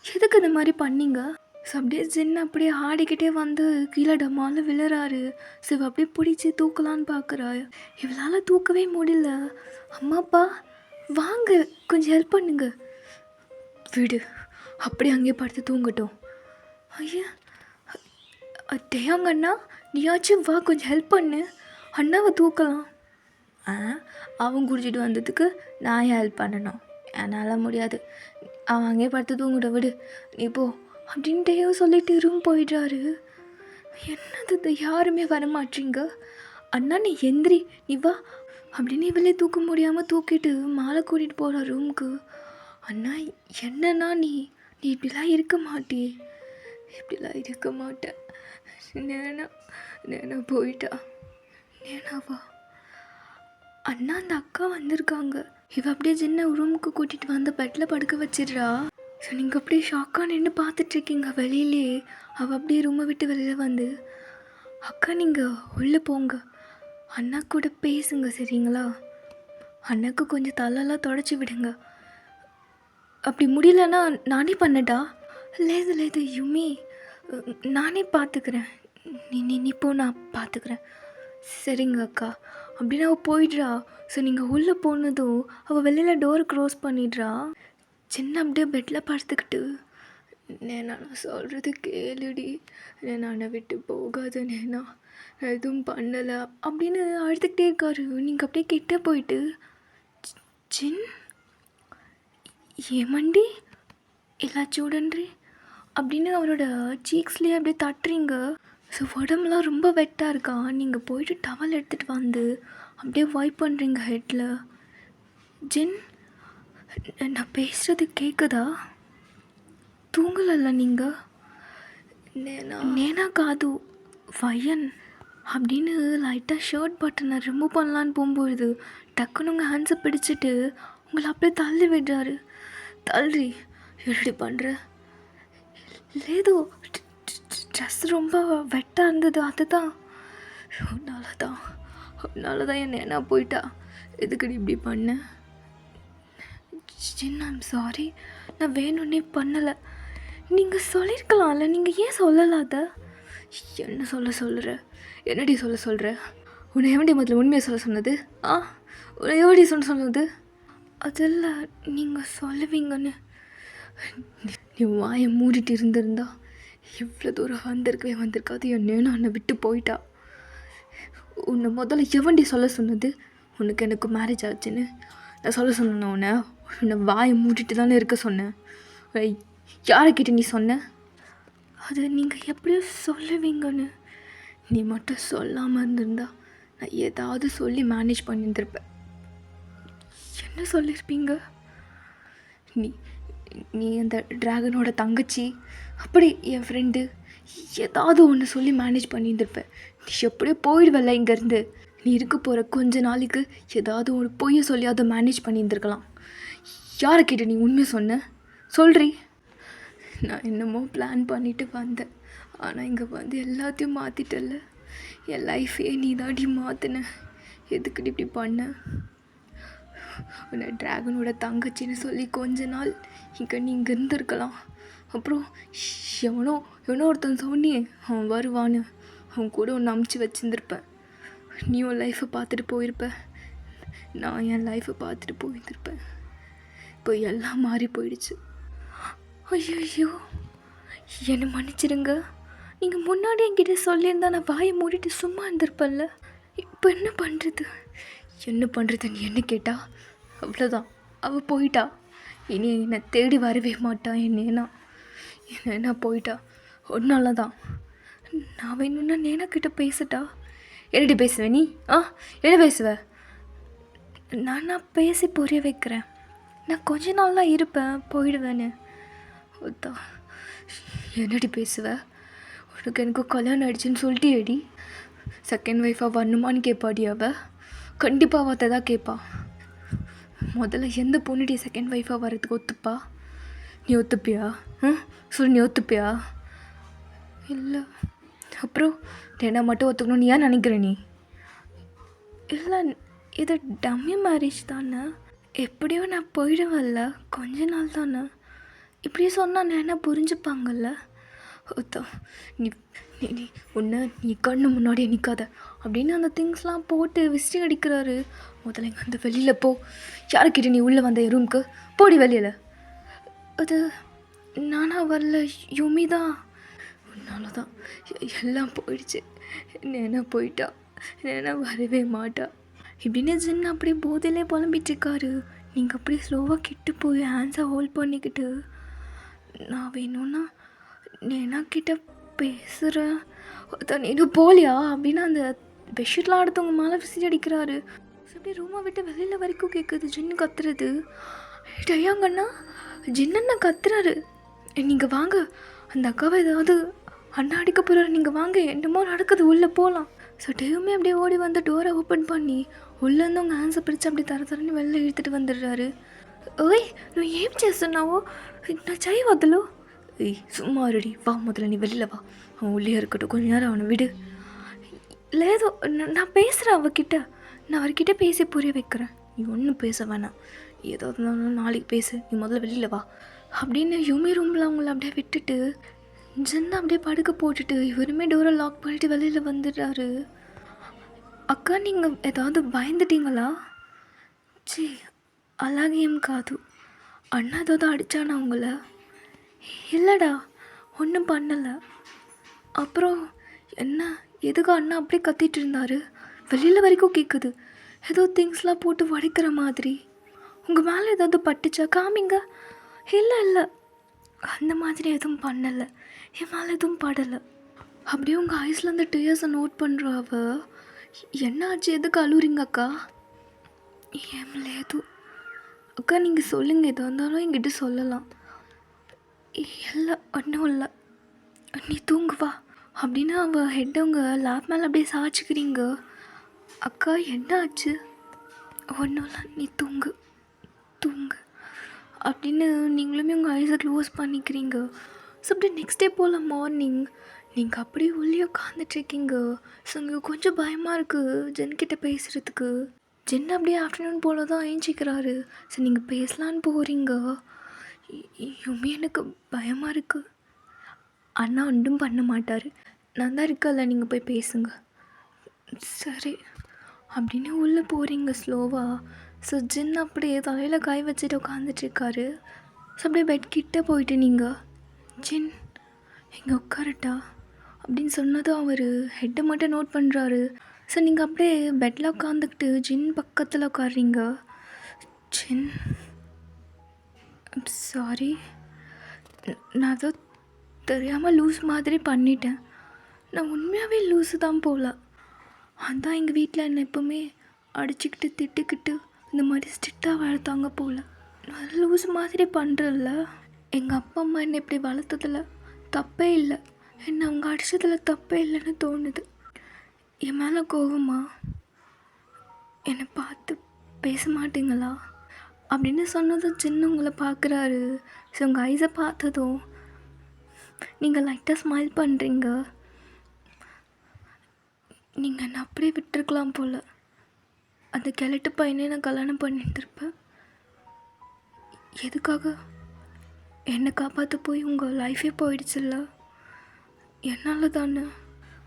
எதுக்கு இந்த மாதிரி பண்ணீங்க? ஸோ அப்படியே ஜின் அப்படியே ஆடிக்கிட்டே வந்து கீழே டமால விழுறாரு. ஸோ அப்படியே பிடிச்சி தூக்கலான்னு பார்க்குறா. இவளால் தூக்கவே முடியல. அம்மாப்பா வாங்க, கொஞ்சம் ஹெல்ப் பண்ணுங்க. விடு, அப்படியே அங்கேயே படுத்து தூங்கட்டும். ஐயா டேயாங்கண்ணா, நீயாச்சும் வா, கொஞ்சம் ஹெல்ப் பண்ணு. அண்ணாவை தூக்கலாம். ஆ அவன் குடிச்சிட்டு வந்ததுக்கு நான் ஹெல்ப் பண்ணணும். என்னால் முடியாது, அவன் அங்கேயே படுத்து தூங்கிட விடு, நீ போ அப்படின்ட்டே சொல்லிட்டு ரூம் போயிடுறாரு. என்னது இது, யாருமே வரமாட்டீங்க. அண்ணா நீ எந்திரி, நீ வா அப்படின்னு இவளே தூக்க முடியாமல் தூக்கிட்டு மாலை கூட்டிகிட்டு போகிற ரூமுக்கு. அண்ணா என்னன்னா நீ நீ இப்படிலாம் இருக்க மாட்டியே, இப்படிலாம் இருக்க மாட்டேன். நேனா நேனா போயிட்டா. நேனாவா? அண்ணா அந்த அக்கா வந்திருக்காங்க. இவ அப்படியே சின்ன ரூமுக்கு கூட்டிகிட்டு வந்து பெட்டில் படுக்க வச்சிடுறா. ஸோ நீங்கள் அப்படியே ஷாக்காக நின்று பார்த்துட்ருக்கீங்க வெளியிலே. அவள் அப்படியே ரூமை விட்டு வெளியில் வந்து, அக்கா நீங்கள் உள்ளே போங்க, அண்ணா கூட பேசுங்க சரிங்களா, அண்ணாக்கு கொஞ்சம் தலைலாம் தொடச்சி விடுங்க, அப்படி முடியலன்னா நானே பண்ணட்டா? லேது யுமி, நானே பார்த்துக்கிறேன், நீ நீ நீ போ, நான் பார்த்துக்கிறேன். சரிங்க அக்கா அப்படின்னு அவள் போயிடுறா. ஸோ நீங்கள் உள்ளே போனதும் அவள் வெளியில் டோரை க்ளோஸ் பண்ணிடுறா. சின்ன அப்படியே பெட்டில் படுத்துக்கிட்டு, நேனா நான் சொல்கிறது கேளுடி, நேனா என்னை விட்டு போகாது, நேனா நான் எதுவும் பண்ணலை அப்படின்னு அழுதுகிட்டே இருக்காரு. நீங்கள் அப்படியே கிட்ட போயிட்டு, சின் ஏமண்டி ఇలా చూడండి அப்படின்னு அவரோட சீக்ஸ்லேயே அப்படியே தட்டுறீங்க. ஸோ உடம்புலாம் ரொம்ப வெட்டாக இருக்கா. நீங்கள் போயிட்டு டவல் எடுத்துகிட்டு வந்து அப்படியே வைப் பண்ணுறீங்க ஹெட்டில். ஜின் நான் பேசுகிறது கேட்குதா? தூங்கலல்ல நீங்கள்? நேனா காது வயன் அப்படின்னு லைட்டாக ஷர்ட் பட்டனை ரிமூவ் பண்ணலான்னு போகும்பொழுது டக்குன்னு உங்கள் ஹேண்ட்ஸை பிடிச்சிட்டு உங்களை அப்படியே தள்ளி விடுறாரு. தள்ளி எப்படி பண்ணுற? லேதோ ட்ரெஸ் ரொம்ப வெட்டாக இருந்தது, அதுதான். உன்னால தான் என் நேனா போயிட்டா. எதுக்கடி இப்படி பண்ண? சின்ன ஐம் சாரி, நான் வேணும்னே பண்ணலை. நீங்கள் சொல்லியிருக்கலாம்ல, நீங்கள் ஏன் சொல்லலாத? என்ன சொல்லுற? என்னடி சொல்கிற? உன்னை எவன்டி முதல்ல உண்மையை சொல்ல சொன்னது? உன்னை எவடி சொன்னது? அதெல்லாம் நீங்கள் சொல்லுவீங்கன்னு. நீ வாயை மூடிட்டு இருந்திருந்தா இவ்வளோ தூரம் வந்திருக்காது. என் நேனா என்னை விட்டு போயிட்டா. உன்னை முதல்ல எவன்டி சொல்ல சொன்னது? உனக்கு எனக்கு மேரேஜ் ஆச்சுன்னு நான் சொல்ல சொன்னேன். உன்னை வாயை மூடிட்டு தானே இருக்க சொன்னேன். யாரைக்கிட்ட நீ சொன்ன? அது நீங்கள் எப்படியோ சொல்லுவீங்கன்னு. நீ மட்டும் சொல்லாமல் இருந்திருந்தா நான் ஏதாவது சொல்லி மேனேஜ் பண்ணியிருந்திருப்பேன். என்ன சொல்லியிருப்பீங்க? நீ அந்த ட்ராகனோட தங்கச்சி, அப்படி என் ஃப்ரெண்டு, ஏதாவது ஒன்று சொல்லி மேனேஜ் பண்ணியிருந்திருப்பேன். நீ எப்படியோ போயிடுவல்ல இங்கேருந்து. நீ இருக்க போகிற கொஞ்ச நாளைக்கு ஏதாவது ஒரு பொய்யை சொல்லி அதை மேனேஜ் பண்ணியிருந்துருக்கலாம். யாரை கிட்ட நீ உண்மை சொன்ன? சொல்கிறீ? நான் என்னமோ பிளான் பண்ணிட்டு வந்தேன், ஆனால் இங்கே வந்து எல்லாத்தையும் மாற்றிட்டல. என் லைஃபே நீ தாண்டி மாற்றின. எதுக்குடி இப்படி பண்ண? உன்னை ட்ராகனோட தங்கச்சின்னு சொல்லி கொஞ்ச நாள் இங்கே நீ இங்கே இருந்திருக்கலாம். அப்புறம் எவனோ ஒருத்தன் சொன்னியே அவன் வருவான்னு, அவன் கூட ஒன்று அமுச்சு வச்சுருந்துருப்பேன். நீ உன் லைஃப்பை பார்த்துட்டு போயிருப்ப, நான் என் லைஃப்பை பார்த்துட்டு போயிருந்திருப்பேன். இப்போ எல்லாம் மாறி போயிடுச்சு. ஐயோ என்னை மன்னிச்சிடுங்க. நீங்கள் முன்னாடி என்கிட்ட சொல்லியிருந்தா நான் வாயை மூடிட்டு சும்மா இருந்திருப்பேன்ல. இப்போ என்ன பண்ணுறது நீ என்ன கேட்டா? அவ்வளோதான், அவள் போயிட்டா. இனி என்னை தேடி வரவே மாட்டான். என்ன போயிட்டா. ஒன்னால தான். நான் வேணும்னா நேனாக்கிட்ட பேசட்டா? என்னடி பேசுவேன் நீ? என்ன பேசுவ? நான் பேசி புரிய வைக்கிறேன். நான் கொஞ்ச நாள் தான் இருப்பேன், போயிடுவேன்னு. என்னடி பேசுவ? உனக்கு எனக்கு கல்யாணம் ஆயிடுச்சுன்னு சொல்லிட்டேடி. செகண்ட் ஒய்ஃபாக வரணுமான்னு கேட்பாடி அவள். கண்டிப்பாக அவத்தை தான் கேட்பா. முதல்ல எந்த பொண்ணுடைய செகண்ட் ஒய்ஃபாக வரதுக்கு ஒத்துப்பா? நீ ஒத்துப்பியா? நீ ஒத்துப்பியா? இல்லை. அப்புறம் என்ன மட்டும் ஒத்துக்கணும் நீ ஏன் நினைக்கிற? நீ இல்லை, இது டம்மி மேரேஜ் தானே, எப்படியோ நான் போயிடுவேன்ல, கொஞ்ச நாள் தானே. இப்படியே சொன்னால் நான் என்ன புரிஞ்சுப்பாங்கல்ல. நீ நீ உன்னை நீ கண்ணு முன்னாடியே நிற்காத அப்படின்னு அந்த திங்ஸ்லாம் போட்டு விசிறி அடிக்கிறாரு. முதல்ல இங்கே அந்த வெளியில் போ. யாருக்கிட்ட நீ உள்ளே வந்த ரூமுக்கு? போடி வெளியில். அது நானாக வரல, யுமி தான். உன்னால தான் எல்லாம் போயிடுச்சு. என்ன போயிட்டா. இல்லைன்னா வரவே மாட்டா இப்படின்னு ஜின் அப்படியே போதையிலே புலம்பிட்டுருக்காரு. நீங்கள் அப்படியே ஸ்லோவாக கிட்ட போய் ஹேண்ட்ஸை ஹோல்ட் பண்ணிக்கிட்டு, நான் வேணும்னா நீ என்ன கிட்ட பேசுகிறேன் நீ போலியா அப்படின்னு அந்த பெட்ஷீட்லாம் அடுத்தவங்க மேலே விசிறி அடிக்கிறாரு. ஸோ அப்படியே ரூமை விட்டு வெளியில் வரைக்கும் கேட்குது ஜின்னு கத்துறது. டயாங்கண்ணா ஜின்னண்ணா கத்துறாரு, நீங்கள் வாங்க அந்த அக்காவை ஏதாவது அண்ணா அடிக்க போகிறாரு, நீங்கள் வாங்க என்னமோ நடக்குது உள்ளே போகலாம். ஸோ டேவுமே அப்படியே ஓடி வந்து டோரை ஓப்பன் பண்ணி உள்ளேருந்து அவங்க ஹேண்ட்ஸை பிரித்து அப்படி தரன்னு வெளில இழுத்துட்டு வந்துடுறாரு. ஓய் నువ్వు ఏం చేస్తున్నావు నా చెయ్యి వదలు. ஏய் சும்மா இருடி, வா முதல்ல நீ வெளியில் வா, அவன் உள்ளே இருக்கட்டும் கொஞ்ச நேரம் அவனை விடு. லேதோ நான் பேசுகிறேன் அவகிட்ட, நான் அவர்கிட்ட பேசி புரிய வைக்கிறேன், நீ ஒன்றும் பேச வேணாம், ஏதாவது இருந்தாலும் நாளைக்கு பேசு, நீ முதல்ல வெளியில் வா அப்படின்னு யூமி ரூமில் அவங்கள அப்படியே விட்டுட்டு ஜின்னு அப்படியே படுக்க போட்டுட்டு இவருமே டோரை லாக் பண்ணிட்டு வெளியில் வந்துடுறாரு. అక్క நீங்கள் ஏதாவது பயந்துட்டீங்களா? சி అలాగేం కాదు, அண்ணா ஏதாவது அடித்தானா உங்களை? இல்லைடா ஒன்றும் பண்ணலை. அப்புறம் என்ன எதுக்கு அண்ணா அப்படியே கத்திட்டு இருந்தார், வெளியில் வரைக்கும் கேட்குது, ஏதோ திங்ஸ்லாம் போட்டு உடைக்கிற மாதிரி. உங்கள் மேலே ஏதாவது பட்டுச்சா காமிங்க. இல்லை இல்லை அந்த மாதிரி எதுவும் பண்ணலை, என் மேலே எதுவும் படலை. அப்படியே உங்கள் ஐஸ்லேருந்து டீயர்ஸை நோட் பண்ணுறா அவ. என்ன ஆச்சு, எதுக்கு அழுவுறீங்க அக்கா? ஏன் லேது அக்கா நீங்கள் சொல்லுங்கள், எதாக இருந்தாலும் என்கிட்ட சொல்லலாம். இல்லை ஒன்றும் இல்லை, நீ தூங்குவா அப்படின்னு அவள் ஹெட்டை உங்கள் லேப் மேலே அப்படியே சாய்ச்சிக்கிறீங்க. அக்கா என்ன ஆச்சு? ஒன்றும் இல்லை, நீ தூங்கு தூங்கு அப்படின்னு நீங்களுமே உங்கள் ஐஸை க்ளோஸ் பண்ணிக்கிறீங்க. ஸோ அப்படியே நெக்ஸ்ட் டே போல் மார்னிங் நீங்கள் அப்படியே உள்ளே உட்காந்துட்ருக்கீங்க. ஸோ உங்களுக்கு கொஞ்சம் பயமாக இருக்குது ஜென்கிட்ட பேசுகிறதுக்கு. ஜென் அப்படியே ஆஃப்டர்நூன் போல் தான் ஏஞ்சிக்கிறாரு. ஸோ நீங்கள் பேசலான்னு போகிறீங்க. யுமி எனக்கு பயமாக இருக்குது. அண்ணா ஒன்றும் பண்ண மாட்டார், நான் தான் இருக்கல, நீங்கள் போய் பேசுங்க. சரி அப்படின்னு உள்ளே போகிறீங்க ஸ்லோவாக. ஸோ ஜின் அப்படியே தலையில் கை வச்சுட்டு உட்காந்துட்ருக்காரு. ஸோ அப்படியே பெட் கிட்டே போயிட்டு நீங்கள் ஜின் இங்கே உட்காரட்டா அப்படின்னு சொன்னதும் அவர் ஹெட்டை மட்டும் நோட் பண்ணுறாரு. ஸோ நீங்கள் அப்படியே பெட்டில் உட்காந்துக்கிட்டு ஜின் பக்கத்தில் உட்காடுறீங்க. ஜின் சாரி, நான் ஏதோ தெரியாமல் லூஸ் மாதிரி பண்ணிட்டேன், நான் உண்மையாகவே லூஸு தான் போகல. அதான் எங்கள் வீட்டில் என்னை எப்போவுமே அடிச்சுக்கிட்டு திட்டுக்கிட்டு இந்த மாதிரி ஸ்ட்ரிக்டாக வளர்த்தாங்க போல். நான் லூஸ் மாதிரி பண்ணுறதில்ல, எங்கள் அப்பா அம்மா என்னை இப்படி வளர்த்ததில் தப்பே இல்லை, என்னை அவங்க அடித்ததில் தப்பே இல்லைன்னு தோணுது. என் மேலே கோவமா? என்னை பார்த்து பேச மாட்டீங்களா அப்படின்னு சொன்னதும் சின்னவங்களை பார்க்குறாரு. ஸோ உங்கள் ஐஸை பார்த்ததும் நீங்கள் லைட்டாக ஸ்மைல் பண்ணுறீங்க. நீங்கள் என்னை அப்படியே விட்டுருக்கலாம் போல், அந்த கிழட்டு பையனே நான் கல்யாணம் பண்ணிட்டுருப்பேன். எதுக்காக? என்னை காப்பாற்ற போய் உங்கள் லைஃபே போயிடுச்சுல்ல, என்னால் தானே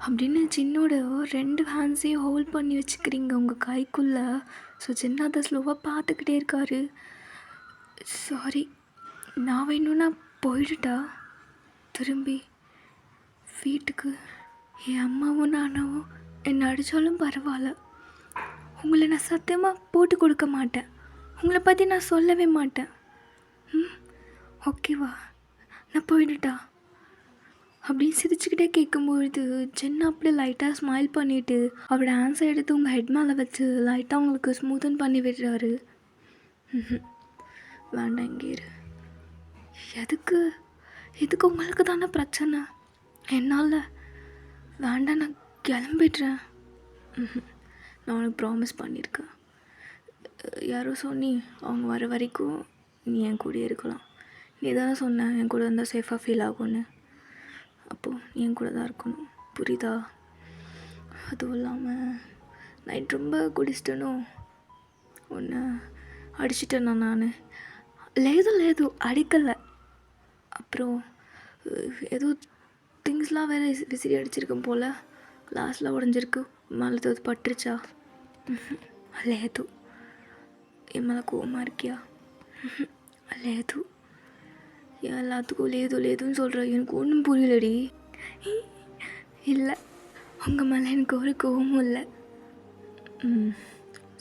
அப்படின்னு சின்னோட 2 ஹேண்ட்ஸையும் ஹோல்ட் பண்ணி வச்சுக்கிறீங்க உங்கள் கைக்குள்ளே. ஸோ சின்ன அதை ஸ்லோவாக பார்த்துக்கிட்டே இருக்காரு. சாரி, நான் வேணும்னா போயிடுட்டா திரும்பி வீட்டுக்கு? என் அம்மாவும் நானாவும் என்னை அடித்தாலும் பரவாயில்ல, உங்களை நான் சத்தியமாக போட்டு கொடுக்க மாட்டேன், உங்களை பற்றி நான் சொல்லவே மாட்டேன். ஓகேவா, நான் போயிடுட்டா அப்படின்னு சிரிச்சுக்கிட்டே கேட்கும்பொழுது ஜென் அப்படியே லைட்டாக ஸ்மைல் பண்ணிவிட்டு அவரோட ஆன்சர் எடுத்து உங்கள் ஹெட் மேலே வச்சு லைட்டாக உங்களுக்கு ஸ்மூத்தன் பண்ணி விடுறாரு. வேண்டாம் இங்கே இரு. எதுக்கு எதுக்கு உங்களுக்கு தானே பிரச்சனை, என்னால் வேண்டாம், நான் கிளம்பிடுறேன். நான் உனக்கு ப்ராமிஸ் பண்ணியிருக்கேன், யாரோ சொன்னி அவங்க வர வரைக்கும் நீ என் கூட இருக்கலாம், நீ தானே சொன்ன என் கூட இருந்தால் சேஃபாக ஃபீல் ஆகும்னு, அப்போது நீ என் கூட தான் இருக்கணும், புரியுதா? அதுவும் இல்லாமல் நைட் ரொம்ப குடிச்சிட்டனோ ஒன்று அடிச்சிட்டேண்ணா நான். லேது அடிக்கலை, அப்புறம் ஏதோ திங்ஸ்லாம் வேறு விசிறி அடிச்சிருக்கேன் போல், கிளாஸ்லாம் உடஞ்சிருக்கு, மேலே ஏதாவது பட்டுருச்சா? லேது என் மேலே கோவமாக இருக்கியா? லேது எல்லாத்துக்கும் லேதுன்னு சொல்கிற, எனக்கு ஒன்றும் புரியலடி. இல்லை, உங்கள் மேலே எனக்கு ஒரு கோவமும் இல்லை,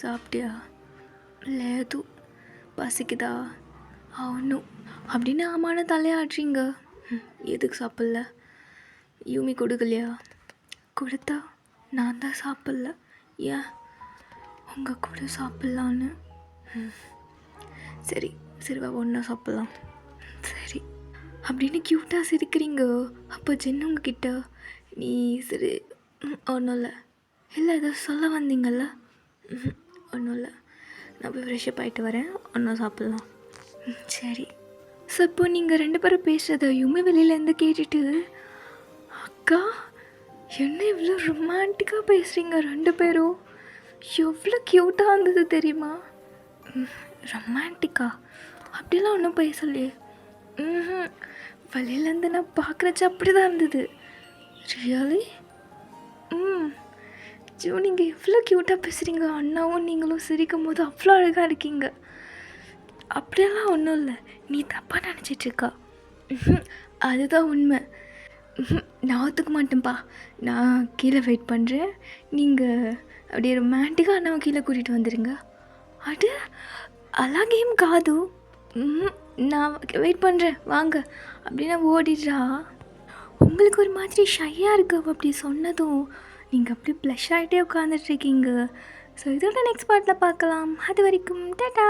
సాப்பிட்டியா? లేదు. పసికిదా? అవును. அப்படின்னு ஆமான தலையாடுறீங்க. எதுக்கு சாப்பிட்ல? யூமி கொடுக்கலையா? கொடுத்தா நான் தான் சாப்பிட்ல. ஏன் உங்கள் கூட சாப்பிட்லான்னு? சரி சரி வா ஒன்றா சாப்பிட்லாம். சரி அப்படின்னு க்யூட்டாக சிரிக்கிறீங்க. அப்போ ஜென்னு உங்ககிட்ட நீ சரி ஒன்றும் இல்லை இல்லை ஏதோ சொல்ல வந்தீங்கள்ல? ஒன்றும் இல்லை, நான் போய் ஃப்ரெஷ்அப் ஆகிட்டு வரேன், ஒன்றா சாப்பிட்லாம். சரி. ஸோ இப்போ நீங்கள் 2 பேரும் பேசுகிறத யுமி வெளியிலேருந்து கேட்டுட்டு, அக்கா என்ன இவ்வளோ ரொமான்டிக்காக பேசுகிறீங்க 2 பேரும், எவ்வளோ க்யூட்டாக இருந்தது தெரியுமா? ரொமான்டிக்கா அப்படிலாம் ஒன்றும் பேசலையே. வெளியிலேருந்து நான் பார்க்குறச்ச அப்படி தான் இருந்தது. ரியலி? ஜோ நீங்கள் எவ்வளோ க்யூட்டாக பேசுகிறீங்க. அண்ணாவும் நீங்களும் சிரிக்கும் போது அவ்வளோ அழகாக இருக்கீங்க. அப்படியெல்லாம் ஒன்றும் இல்லை, நீ தப்பாக நினச்சிட்ருக்கா. அதுதான் உண்மை. நான் ஒத்துக்க மாட்டேன்ப்பா. நான் கீழே வெயிட் பண்ணுறேன், நீங்கள் அப்படியே ரொமான்டிக்காக அண்ணாவை கீழே கூட்டிகிட்டு வந்துடுங்க. அது అలాగేం కాదు, நான் வெயிட் பண்ணுறேன் வாங்க அப்படின்னா ஓடிடுறா. உங்களுக்கு ஒரு மாதிரி ஷையாக இருக்கு அப்படி சொன்னதும் நீங்கள் அப்படி ப்ளஷ் ஆகிட்டே உட்காந்துட்ருக்கீங்க. ஸோ இதோட நெக்ஸ்ட் பார்ட்டில் பார்க்கலாம். அது வரைக்கும் டாடா.